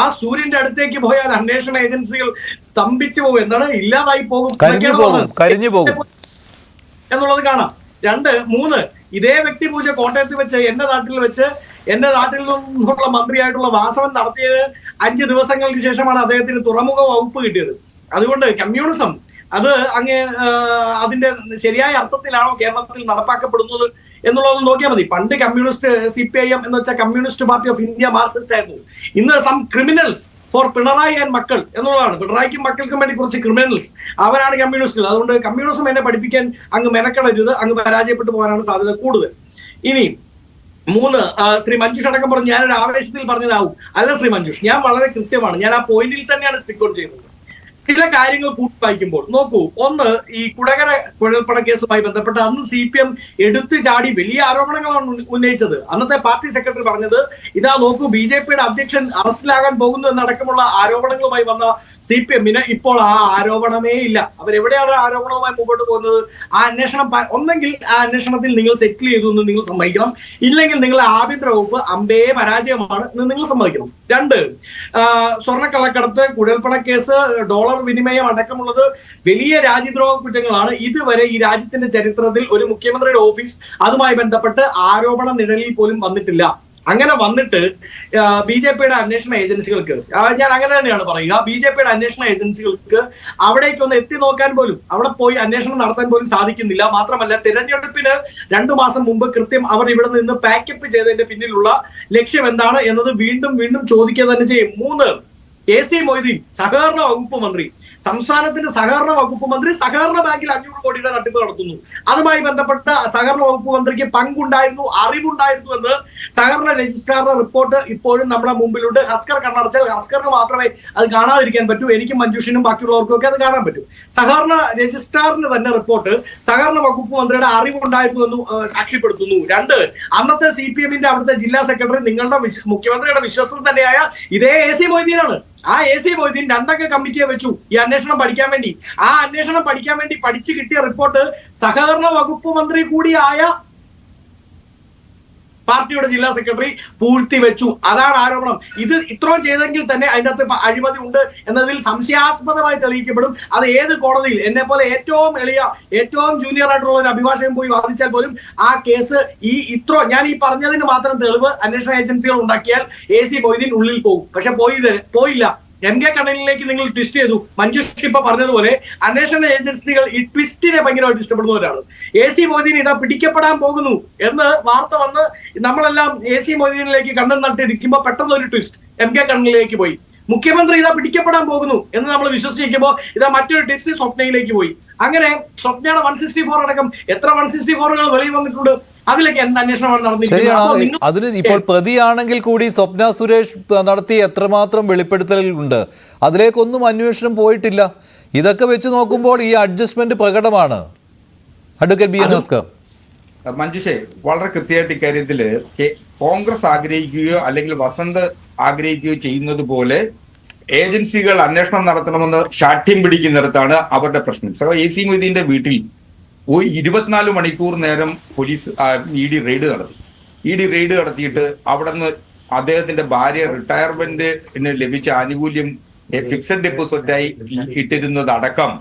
Speaker 4: ആ സൂര്യന്റെ അടുത്തേക്ക് പോയാൽ അന്വേഷണ ഏജൻസികൾ സ്തംഭിച്ചു പോകും, എന്താണ് ഇല്ലാതായി പോകും,
Speaker 3: കരിഞ്ഞു പോകും
Speaker 4: എന്നുള്ളത് കാണാം. 2, 3, ഇതേ വ്യക്തിപൂജ കോട്ടയത്ത് വെച്ച് എന്റെ നാട്ടിൽ നിന്നുള്ള മന്ത്രിയായിട്ടുള്ള വാസവൻ നടത്തിയത് 5 ദിവസങ്ങൾക്ക് ശേഷമാണ് അദ്ദേഹത്തിന് തുറമുഖ വകുപ്പ് കിട്ടിയത്. അതുകൊണ്ട് കമ്മ്യൂണിസം അത് അതിന്റെ ശരിയായ അർത്ഥത്തിലാണോ കേരളത്തിൽ നടപ്പാക്കപ്പെടുന്നത് എന്നുള്ളത് നോക്കിയാൽ മതി. പണ്ട് കമ്മ്യൂണിസ്റ്റ് CPIM എന്ന് വെച്ചാൽ communist party of India Marxist ആയിരുന്നു. ഇന്ന് some criminals for Pinarayi and മക്കൾ എന്നുള്ളതാണ്. പിണറായിക്കും മക്കൾക്കും വേണ്ടി കുറച്ച് ക്രിമിനൽസ്, അവരാണ് കമ്മ്യൂണിസ്റ്റുകൾ. അതുകൊണ്ട് കമ്മ്യൂണിസം എന്നെ പഠിപ്പിക്കാൻ അങ്ങ് മെനക്കെടരുത്, അങ്ങ് പരാജയപ്പെട്ടു പോകാനാണ് സാധ്യത കൂടുതൽ. ഇനി 3, ശ്രീ മഞ്ജുഷ് അടക്കം പറഞ്ഞു ഞാനൊരു ആവേശത്തിൽ പറഞ്ഞതാവും. അല്ല ശ്രീ മഞ്ജുഷ്, ഞാൻ വളരെ കൃത്യമാണ്, ഞാൻ ആ പോയിന്റിൽ തന്നെയാണ് സ്റ്റിക്ക് ഔട്ട് ചെയ്യുന്നത്. ചില കാര്യങ്ങൾ കൂട്ടി വായിക്കുമ്പോൾ നോക്കൂ, ഒന്ന് ഈ കുടകര കുഴൽപ്പണ കേസുമായി ബന്ധപ്പെട്ട് അന്ന് CPM എടുത്തു ചാടി വലിയ ആരോപണങ്ങളാണ് ഉന്നയിച്ചത്. അന്നത്തെ പാർട്ടി സെക്രട്ടറി പറഞ്ഞത് ഇതാ നോക്കൂ, BJPയുടെ അധ്യക്ഷൻ അറസ്റ്റിലാകാൻ പോകുന്നു എന്നടക്കമുള്ള ആരോപണങ്ങളുമായി വന്ന CPMന് ഇപ്പോൾ ആ ആരോപണമേ ഇല്ല. അവരെവിടെയാണ് ആരോപണവുമായി മുമ്പോട്ട് പോകുന്നത്? ആ അന്വേഷണം ഒന്നെങ്കിൽ ആ അന്വേഷണത്തിൽ നിങ്ങൾ സെറ്റിൽ ചെയ്തു എന്ന് നിങ്ങൾ സമ്മതിക്കണം, ഇല്ലെങ്കിൽ നിങ്ങളെ ആഭ്യന്തര വകുപ്പ് അമ്പേ പരാജയമാണ് എന്ന് നിങ്ങൾ സമ്മതിക്കണം. 2, സ്വർണ്ണക്കള്ളക്കടത്ത്, കുഴൽപ്പണ കേസ്, ഡോളർ വിനിമയം അടക്കമുള്ളത് വലിയ രാജ്യദ്രോഹ കുറ്റങ്ങളാണ്. ഇതുവരെ ഈ രാജ്യത്തിന്റെ ചരിത്രത്തിൽ ഒരു മുഖ്യമന്ത്രിയുടെ ഓഫീസ് അതുമായി ബന്ധപ്പെട്ട് ആരോപണ നിഴലിൽ പോലും വന്നിട്ടില്ല. അങ്ങനെ വന്നിട്ട് BJPയുടെ അന്വേഷണ ഏജൻസികൾക്ക്, ഞാൻ അങ്ങനെ തന്നെയാണ് പറയുക, BJPയുടെ അന്വേഷണ ഏജൻസികൾക്ക് അവിടേക്കൊന്ന് എത്തി നോക്കാൻ പോലും, അവിടെ പോയി അന്വേഷണം നടത്താൻ പോലും സാധിക്കുന്നില്ല. മാത്രമല്ല തെരഞ്ഞെടുപ്പിന് 2 മാസം മുമ്പ് കൃത്യം അവർ ഇവിടെ നിന്ന് പാക്കപ്പ് ചെയ്തതിന്റെ പിന്നിലുള്ള ലക്ഷ്യം എന്താണ് എന്നത് വീണ്ടും വീണ്ടും ചോദിക്കുക തന്നെ ചെയ്യും. 3, AC മൊയ്തീൻ സഹകരണ വകുപ്പ് മന്ത്രി, സംസ്ഥാനത്തിന്റെ സഹകരണ വകുപ്പ് മന്ത്രി സഹകരണ ബാങ്കിൽ 500 കോടിയുടെ തട്ടിപ്പ് നടത്തുന്നു. അതുമായി ബന്ധപ്പെട്ട സഹകരണ വകുപ്പ് മന്ത്രിക്ക് പങ്കുണ്ടായിരുന്നു, അറിവുണ്ടായിരുന്നു എന്ന് സഹകരണ രജിസ്ട്രാറുടെ റിപ്പോർട്ട് ഇപ്പോഴും നമ്മുടെ മുമ്പിലുണ്ട്. ഹസ്കർ കണ്ണടച്ചാൽ ഹസ്കറിന് മാത്രമേ അത് കാണാതിരിക്കാൻ പറ്റൂ, എനിക്കും മഞ്ജുഷിനും ബാക്കിയുള്ളവർക്കും ഒക്കെ അത് കാണാൻ പറ്റും. സഹകരണ രജിസ്ട്രാറിന് തന്നെ റിപ്പോർട്ട് സഹകരണ വകുപ്പ് മന്ത്രിയുടെ അറിവുണ്ടായിരുന്നു എന്ന് സാക്ഷ്യപ്പെടുത്തുന്നു. 2, അന്നത്തെ CPMന്റെ അവിടുത്തെ ജില്ലാ സെക്രട്ടറി നിങ്ങളുടെ മുഖ്യമന്ത്രിയുടെ വിശ്വസ്തൻ തന്നെയായ ഇതേ AC മൊയ്തീനാണ്. ആ AC മൊയ്തീൻ 2 അംഗ കമ്മിറ്റിയെ വെച്ചു ഈ അന്വേഷണം പഠിക്കാൻ വേണ്ടി. ആ അന്വേഷണം പഠിക്കാൻ വേണ്ടി പഠിച്ചു കിട്ടിയ റിപ്പോർട്ട് സഹകരണ വകുപ്പ് മന്ത്രി കൂടിയായ പാർട്ടിയുടെ ജില്ലാ സെക്രട്ടറി പൂഴ്ത്തിവെച്ചു. അതാണ് ആരോപണം. ഇത് ഇത്രയും ചെയ്തെങ്കിൽ തന്നെ അതിനകത്ത് അഴിമതി ഉണ്ട് എന്നതിൽ സംശയാസ്പദമായി തെളിയിക്കപ്പെടും. അത് ഏത് കോടതിയിൽ, എന്നെ പോലെ ഏറ്റവും എളിയ, ഏറ്റവും ജൂനിയർ ആയിട്ടുള്ള ഒരു അഭിഭാഷകൻ പോയി വാദിച്ചാൽ പോലും ആ കേസ് ഞാൻ ഈ പറഞ്ഞതിന് മാത്രം തെളിവ് അന്വേഷണ ഏജൻസികൾ ഉണ്ടാക്കിയാൽ AC മൊയ്തീൻ ഉള്ളിൽ പോകും. പക്ഷെ പോയില്ല. MK കണ്ണനിലേക്ക് നിങ്ങൾ ട്വിസ്റ്റ് ചെയ്തു. മഞ്ജുഷ് ഇപ്പൊ പറഞ്ഞതുപോലെ അന്വേഷണ ഏജൻസികൾ ഈ ട്വിസ്റ്റിനെ ഭയങ്കരമായിട്ട് ഇഷ്ടപ്പെടുന്നവരാണ്. AC മൊയ്തീൻ ഇതാ പിടിക്കപ്പെടാൻ പോകുന്നു എന്ന് വാർത്ത വന്ന് നമ്മളെല്ലാം AC മൊയ്തീനിലേക്ക് കണ്ണൻ നട്ടിരിക്കുമ്പോൾ പെട്ടെന്ന് ഒരു ട്വിസ്റ്റ് MK കണ്ണനിലേക്ക് പോയി. മുഖ്യമന്ത്രി ഇതാ പിടിക്കപ്പെടാൻ പോകുന്നു എന്ന് നമ്മൾ വിശ്വസിക്കുമ്പോൾ ഇതാ മറ്റൊരു ട്വിസ്റ്റ് സ്വപ്നയിലേക്ക് പോയി. അങ്ങനെ സ്വപ്നയുടെ 164 അടക്കം എത്ര 164കൾ വെളിയിൽ വന്നിട്ടുണ്ട്. അതിലേക്ക് എന്ത് അന്വേഷണമാണ് നടന്നിരിക്കുന്നത്?
Speaker 3: അതിന് ഇപ്പോൾ പ്രതിയാണെങ്കിൽ കൂടി സ്വപ്ന സുരേഷ് നടത്തിയ എത്രമാത്രം വെളിപ്പെടുത്തലുണ്ട്, അതിലേക്കൊന്നും അന്വേഷണം പോയിട്ടില്ല. ഇതൊക്കെ വെച്ച് നോക്കുമ്പോൾ ഈ അഡ്ജസ്റ്റ്മെന്റ് പ്രകടമാണ്. Advocate BN Bhaskar.
Speaker 6: മഞ്ജുഷേ, വളരെ കൃത്യമായിട്ട് ഇക്കാര്യത്തില് കോൺഗ്രസ് ആഗ്രഹിക്കുകയോ അല്ലെങ്കിൽ വസന്ത് ആഗ്രഹിക്കുകയോ ചെയ്യുന്നത് പോലെ ഏജൻസികൾ അന്വേഷണം നടത്തണമെന്ന് ശാഠ്യം പിടിക്കുന്നിടത്താണ് അവരുടെ പ്രശ്നം. AC മൊയ്തീന്റെ വീട്ടിൽ 24 മണിക്കൂർ നേരം പോലീസ് ED റെയ്ഡ് നടത്തി. ED റെയ്ഡ് നടത്തിയിട്ട് അവിടെ നിന്ന് അദ്ദേഹത്തിന്റെ ഭാര്യ റിട്ടയർമെന്റിന് ലഭിച്ച ആനുകൂല്യം ഫിക്സഡ് ഡെപ്പോസിറ്റായി ഇട്ടിരുന്നതടക്കം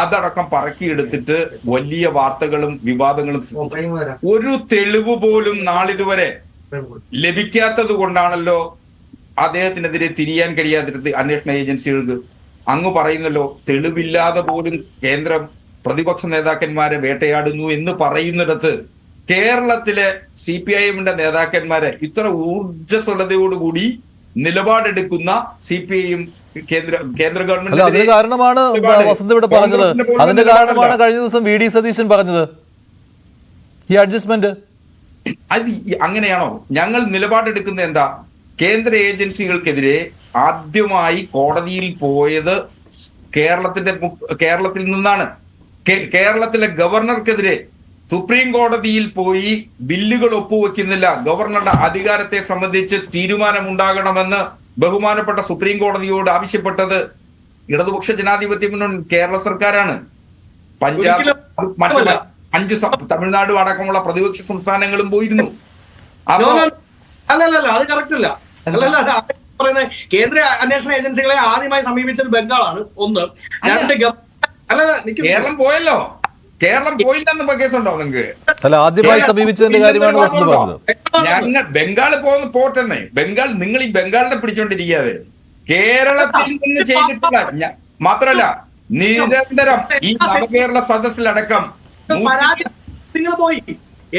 Speaker 6: അതടക്കം പറക്കിയെടുത്തിട്ട് വലിയ വാർത്തകളും വിവാദങ്ങളും ഒരു തെളിവ് പോലും നാളിതുവരെ ലഭിക്കാത്തത് കൊണ്ടാണല്ലോ അദ്ദേഹത്തിനെതിരെ തിരിയാൻ കഴിയാതിരുന്നത് അന്വേഷണ ഏജൻസികൾക്ക്. അങ്ങ് പറയുന്നല്ലോ തെളിവില്ലാതെ പോലും കേന്ദ്രം പ്രതിപക്ഷ നേതാക്കന്മാരെ വേട്ടയാടുന്നു എന്ന് പറയുന്നിടത്ത് കേരളത്തിലെ CPIMന്റെ നേതാക്കന്മാരെ ഇത്ര ഊർജ്ജസ്വലതയോടുകൂടി നിലപാടെടുക്കുന്ന CPIM കേന്ദ്ര ഗവൺമെന്റ്
Speaker 3: അതിന് കാരണമാണ് വസന്ത് ഇവിടെ പറഞ്ഞത്. അതിന്റെ കാരണമാണ് കഴിഞ്ഞ ദിവസം VD സതീശൻ പറഞ്ഞത് ഈ അഡ്ജസ്റ്റ്മെന്റ്.
Speaker 6: അത് അങ്ങനെയാണോ? ഞങ്ങൾ നിലപാടെടുക്കുന്നത് എന്താ? കേന്ദ്ര ഏജൻസികൾക്കെതിരെ ആദ്യമായി കോടതിയിൽ പോയത് കേരളത്തിൽ നിന്നാണ്. കേരളത്തിലെ ഗവർണർക്കെതിരെ സുപ്രീം കോടതിയിൽ പോയി ബില്ലുകൾ ഒപ്പുവെക്കുന്നില്ല, ഗവർണറുടെ അധികാരത്തെ സംബന്ധിച്ച് തീരുമാനമുണ്ടാകണമെന്ന് ബഹുമാനപ്പെട്ട സുപ്രീം കോടതിയോട് ആവശ്യപ്പെട്ടത് ഇടതുപക്ഷ ജനാധിപത്യ മുന്നണി കേരള സർക്കാരാണ്. പഞ്ചാബ്, മറ്റു 5 തമിഴ്നാട് അടക്കമുള്ള പ്രതിപക്ഷ സംസ്ഥാനങ്ങളും പോയിരുന്നു. അപ്പോ
Speaker 4: അല്ലല്ല, അത് കറക്റ്റ് അല്ല. പറയുന്നത് കേന്ദ്ര അന്വേഷണ ഏജൻസികളെ ആദ്യമായി സമീപിച്ചത് ബംഗാളാണ്. 1. 2,
Speaker 6: കേരളം പോയല്ലോ. കേരളം പോയില്ലെന്ന് കേസുണ്ടോ നിങ്ങൾക്ക്?
Speaker 3: അല്ല, ആദ്യമായി സമീപിച്ചതിന്റെ കാര്യമാണ് വസന്ത് പറഞ്ഞത്.
Speaker 6: ഞങ്ങൾ ബംഗാൾ പോട്ടെന്നേ. നിങ്ങൾ ഈ ബംഗാളിനെ പിടിച്ചോണ്ടിരിക്കാതെ കേരളത്തിൽ നിന്ന് ചെയ്തിട്ടുള്ള മാത്രല്ല നിരന്തരം ഈ നവകേരള സദസ്സിലടക്കം
Speaker 4: പോയി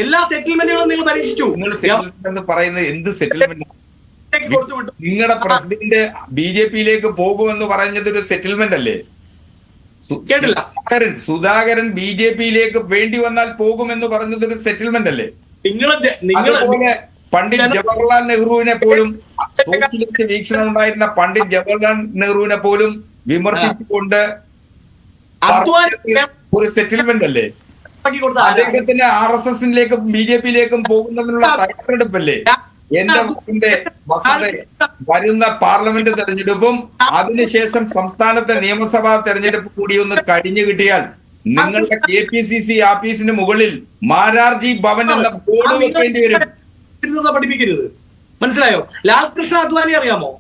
Speaker 4: എല്ലാ സെറ്റിൽമെന്റുകളും നിങ്ങൾ പരീക്ഷിച്ചു.
Speaker 6: നിങ്ങൾ സെറ്റിൽമെന്റ് എന്ന് പറയുന്നത് എന്ത് സെറ്റിൽമെന്റ്? നിങ്ങളുടെ പ്രസിഡന്റ് BJP-യിലേക്ക് പോകുമെന്ന് പറഞ്ഞത് ഒരു സെറ്റിൽമെന്റ് അല്ലേ? സുധാകരൻ BJP-യിലേക്ക് വേണ്ടി വന്നാൽ പോകുമെന്ന് പറഞ്ഞത് ഒരു സെറ്റിൽമെന്റ് അല്ലേ? അതുപോലെ പണ്ഡിറ്റ് ജവഹർലാൽ നെഹ്റുവിനെ പോലും, സോഷ്യലിസ്റ്റ് വീക്ഷണം ഉണ്ടായിരുന്ന പണ്ഡിറ്റ് ജവഹർലാൽ നെഹ്റുവിനെ പോലും വിമർശിച്ചുകൊണ്ട് ഒരു സെറ്റിൽമെന്റ് അല്ലേ? അദ്ദേഹത്തിന് RSS-ലേക്കും BJP-യിലേക്കും പോകുന്നതിനുള്ള തയ്യാറെടുപ്പല്ലേ? എന്റെ വസന്ത വരുന്ന പാർലമെന്റ് തെരഞ്ഞെടുപ്പും അതിനുശേഷം സംസ്ഥാനത്തെ നിയമസഭാ തെരഞ്ഞെടുപ്പ് കൂടി ഒന്ന് കഴിഞ്ഞു കിട്ടിയാൽ നിങ്ങളുടെ KPCC ആഫീസിന് മുകളിൽ മാരാർജി ഭവൻ എന്ന ബോർഡ് വെക്കേണ്ടി വരും.
Speaker 4: പഠിപ്പിക്കരുത്, മനസ്സിലായോ? ലാൽകൃഷ്ണ അദ്വാനി അറിയാമോ?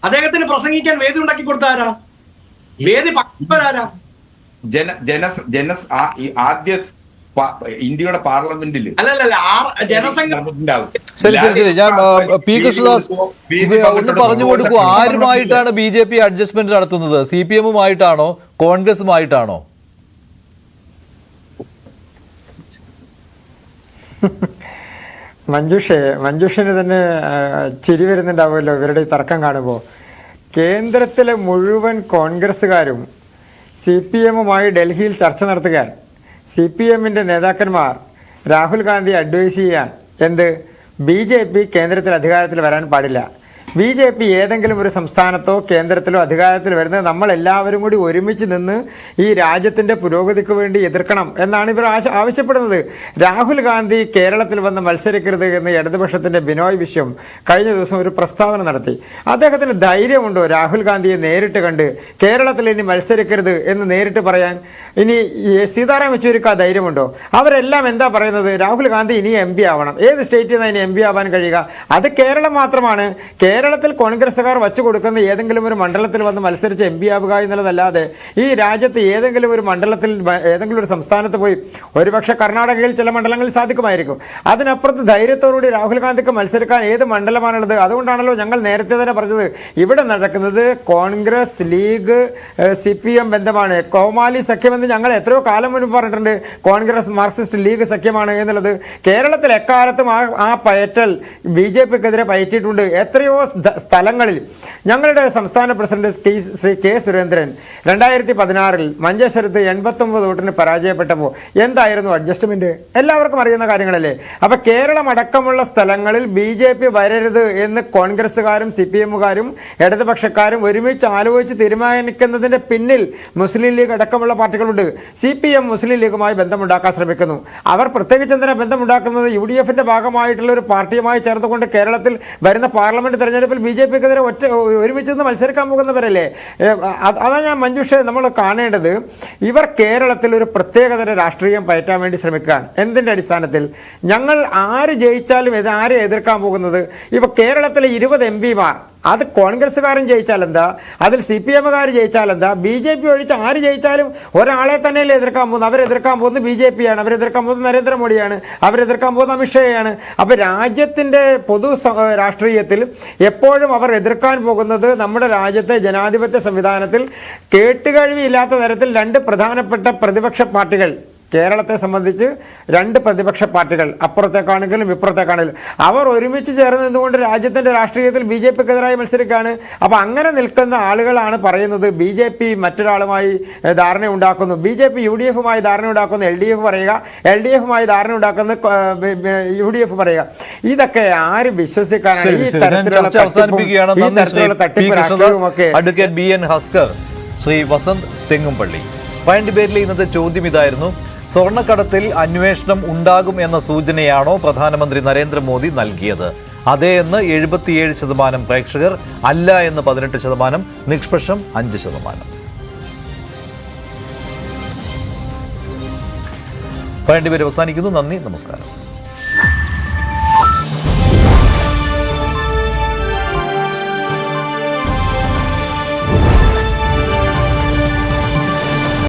Speaker 4: അദ്ദേഹത്തിന് പ്രസംഗിക്കാൻ വേദി ഉണ്ടാക്കി കൊടുത്താരാ? വേദി പകരാരാ?
Speaker 6: ആദ്യ ഇന്ത്യയുടെ പാർലമെന്റിൽ
Speaker 3: ശരി ഞാൻ പി കൃഷ്ണദാസ് ഒന്ന് പറഞ്ഞു കൊടുക്കൂ. ആരുമായിട്ടാണ് BJP അഡ്ജസ്റ്റ്മെന്റ് നടത്തുന്നത്? CPM-ഉമായിട്ടാണോ കോൺഗ്രസുമായിട്ടാണോ?
Speaker 5: മഞ്ജുഷിന് തന്നെ ചിരി വരുന്നുണ്ടാവുമല്ലോ ഇവരുടെ ഈ തർക്കം കാണുമ്പോൾ. കേന്ദ്രത്തിലെ മുഴുവൻ കോൺഗ്രസ്സുകാരും CPM-ഉമായി ഡൽഹിയിൽ ചർച്ച നടത്തുകയാണ്. CPM-ന്റെ നേതാക്കന്മാർ രാഹുൽ ഗാന്ധി അഡ്വൈസ് ചെയ്യാൻ എന്ത് BJP കേന്ദ്രത്തിൽ അധികാരത്തിൽ വരാൻ പാടില്ല. BJP ഏതെങ്കിലും ഒരു സംസ്ഥാനത്തോ കേന്ദ്രത്തിലോ അധികാരത്തിൽ വരുന്നത് നമ്മളെല്ലാവരും കൂടി ഒരുമിച്ച് നിന്ന് ഈ രാജ്യത്തിൻ്റെ പുരോഗതിക്ക് വേണ്ടി എതിർക്കണം എന്നാണ് ഇവർ ആവശ്യപ്പെടുന്നത്. രാഹുൽ ഗാന്ധി കേരളത്തിൽ വന്ന് മത്സരിക്കരുത് എന്ന് ഇടതുപക്ഷത്തിൻ്റെ ബിനോയ് വിശ്വം കഴിഞ്ഞ ദിവസം ഒരു പ്രസ്താവന നടത്തി. അദ്ദേഹത്തിന് ധൈര്യമുണ്ടോ രാഹുൽ ഗാന്ധിയെ നേരിട്ട് കണ്ട് കേരളത്തിൽ ഇനി മത്സരിക്കരുത് എന്ന് നേരിട്ട് പറയാൻ? ഇനി സീതാറാം യെച്ചൂരിക്ക് ആ ധൈര്യമുണ്ടോ? അവരെല്ലാം എന്താ പറയുന്നത്? രാഹുൽ ഗാന്ധി ഇനി MP ആവണം. ഏത് സ്റ്റേറ്റിൽ നിന്നാണ് ഇനി MP ആവാൻ കഴിയുക? അത് കേരളം മാത്രമാണ്. കേരളത്തിൽ കോൺഗ്രസ്സുകാർ വച്ചു കൊടുക്കുന്ന ഏതെങ്കിലും ഒരു മണ്ഡലത്തിൽ വന്ന് മത്സരിച്ച് MP ആവുക എന്നുള്ളതല്ലാതെ ഈ രാജ്യത്ത് ഏതെങ്കിലും ഒരു മണ്ഡലത്തിൽ ഏതെങ്കിലും ഒരു സംസ്ഥാനത്ത് പോയി, ഒരുപക്ഷെ കർണാടകയിൽ ചില മണ്ഡലങ്ങളിൽ സാധിക്കുമായിരിക്കും, അതിനപ്പുറത്ത് ധൈര്യത്തോടുകൂടി രാഹുൽ ഗാന്ധിക്ക് മത്സരിക്കാൻ ഏത് മണ്ഡലമാണുള്ളത്? അതുകൊണ്ടാണല്ലോ ഞങ്ങൾ നേരത്തെ തന്നെ പറഞ്ഞത് ഇവിടെ നടക്കുന്നത് കോൺഗ്രസ് ലീഗ് CPM ബന്ധമാണ്, കോമാലി സഖ്യമെന്ന് ഞങ്ങൾ എത്രയോ കാലം മുൻപ് പറഞ്ഞിട്ടുണ്ട്. കോൺഗ്രസ് മാർക്സിസ്റ്റ് ലീഗ് സഖ്യമാണ് എന്നുള്ളത്. കേരളത്തിൽ എക്കാലത്തും ആ പയറ്റൽ BJP-ക്കെതിരെ പയറ്റിയിട്ടുണ്ട്. എത്രയോ സ്ഥലങ്ങളിൽ ഞങ്ങളുടെ സംസ്ഥാന പ്രസിഡന്റ് ശ്രീ K. സുരേന്ദ്രൻ 2016 മഞ്ചേശ്വരത്ത് 89 വോട്ടിന് പരാജയപ്പെട്ടപ്പോൾ എന്തായിരുന്നു അഡ്ജസ്റ്റ്മെന്റ്? എല്ലാവർക്കും അറിയുന്ന കാര്യങ്ങളല്ലേ. അപ്പൊ കേരളം അടക്കമുള്ള സ്ഥലങ്ങളിൽ BJP വരരുത് എന്ന് കോൺഗ്രസ്സുകാരും CPM-കാരും ഇടതുപക്ഷക്കാരും ഒരുമിച്ച് ആലോചിച്ച് തീരുമാനിക്കുന്നതിന്റെ പിന്നിൽ മുസ്ലിം ലീഗ് അടക്കമുള്ള പാർട്ടികളുണ്ട്. CPM മുസ്ലിം ലീഗുമായി ബന്ധമുണ്ടാക്കാൻ ശ്രമിക്കുന്നു. അവർ പ്രത്യേകിച്ച് എന്തിനാ ബന്ധമുണ്ടാക്കുന്നത്? UDF-ന്റെ ഭാഗമായിട്ടുള്ള ഒരു പാർട്ടിയുമായി ചേർത്തുകൊണ്ട് കേരളത്തിൽ വരുന്ന പാർലമെന്റ് തെരഞ്ഞെടുപ്പിൽ BJP-ക്കെതിരെ ഒരുമിച്ച് നിന്ന് മത്സരിക്കാൻ പോകുന്നവരല്ലേ. അതാണ് ഞാൻ മഞ്ജുഷ നമ്മൾ കാണേണ്ടത്. ഇവർ കേരളത്തിൽ ഒരു പ്രത്യേകതര രാഷ്ട്രീയം പയറ്റാൻ വേണ്ടി ശ്രമിക്കുകയാണ്. എന്തിൻ്റെ അടിസ്ഥാനത്തിൽ? ഞങ്ങൾ ആര് ജയിച്ചാലും ആരെ എതിർക്കാൻ പോകുന്നത്? ഇപ്പോൾ കേരളത്തിലെ 20 MP-മാർ അത് കോൺഗ്രസ്സുകാരൻ ജയിച്ചാൽ എന്താ, അതിൽ CPM-കാർ ജയിച്ചാൽ എന്താ, BJP ഒഴിച്ച് ആര് ജയിച്ചാലും ഒരാളെ തന്നെയല്ലേ എതിർക്കാൻ പോകുന്നത്? അവരെതിർക്കാൻ പോകുന്നത് BJP-യാണ്, അവരെതിർക്കാൻ പോകുന്നത് നരേന്ദ്രമോദിയാണ്, അവരെതിർക്കാൻ പോകുന്നത് അമിത്ഷായാണ്. അപ്പോൾ രാജ്യത്തിൻ്റെ പൊതു രാഷ്ട്രീയത്തിൽ എപ്പോഴും അവർ എതിർക്കാൻ പോകുന്നത് നമ്മുടെ രാജ്യത്തെ ജനാധിപത്യ സംവിധാനത്തിൽ കേട്ടുകഴിവില്ലാത്ത തരത്തിൽ 2 പ്രധാനപ്പെട്ട പ്രതിപക്ഷ പാർട്ടികൾ, കേരളത്തെ സംബന്ധിച്ച് 2 പ്രതിപക്ഷ പാർട്ടികൾ അപ്പുറത്തേക്കാണെങ്കിലും ഇപ്പുറത്തേക്കാണെങ്കിലും അവർ ഒരുമിച്ച് ചേർന്ന് നിന്നുകൊണ്ട് രാജ്യത്തിൻ്റെ രാഷ്ട്രീയത്തിൽ BJP-ക്കെതിരായി മത്സരിക്കുകയാണ്. അപ്പോൾ അങ്ങനെ നിൽക്കുന്ന ആളുകളാണ് പറയുന്നത് BJP മറ്റൊരാളുമായി ധാരണ ഉണ്ടാക്കുന്നു, BJP UDF-മായി ധാരണ ഉണ്ടാക്കുന്നു, LDF പറയുക, LDF-മായി ധാരണ ഉണ്ടാക്കുന്ന UDF പറയുക. ഇതൊക്കെ ആര് വിശ്വസിക്കാനാണ്? ഈ തരത്തിലുള്ള തട്ടിപ്പ് രാഷ്ട്രീയവുമൊക്കെ.
Speaker 3: Advocate BN Haskar, Shri Vasanth Thengumpally. പാൻഡിബേരിലെ ഇന്നത്തെ ചോദ്യം ഇതായിരുന്നു: സ്വർണ്ണക്കടത്തിൽ അന്വേഷണം ഉണ്ടാകും എന്ന സൂചനയാണോ പ്രധാനമന്ത്രി നരേന്ദ്രമോദി നൽകിയത്? അതെ എന്ന് 77% പ്രേക്ഷകർ, അല്ല എന്ന് 18%, നിഷ്പക്ഷം 5%. പാൻഡിബേരി അവസാനിക്കുന്നു. നന്ദി, നമസ്കാരം.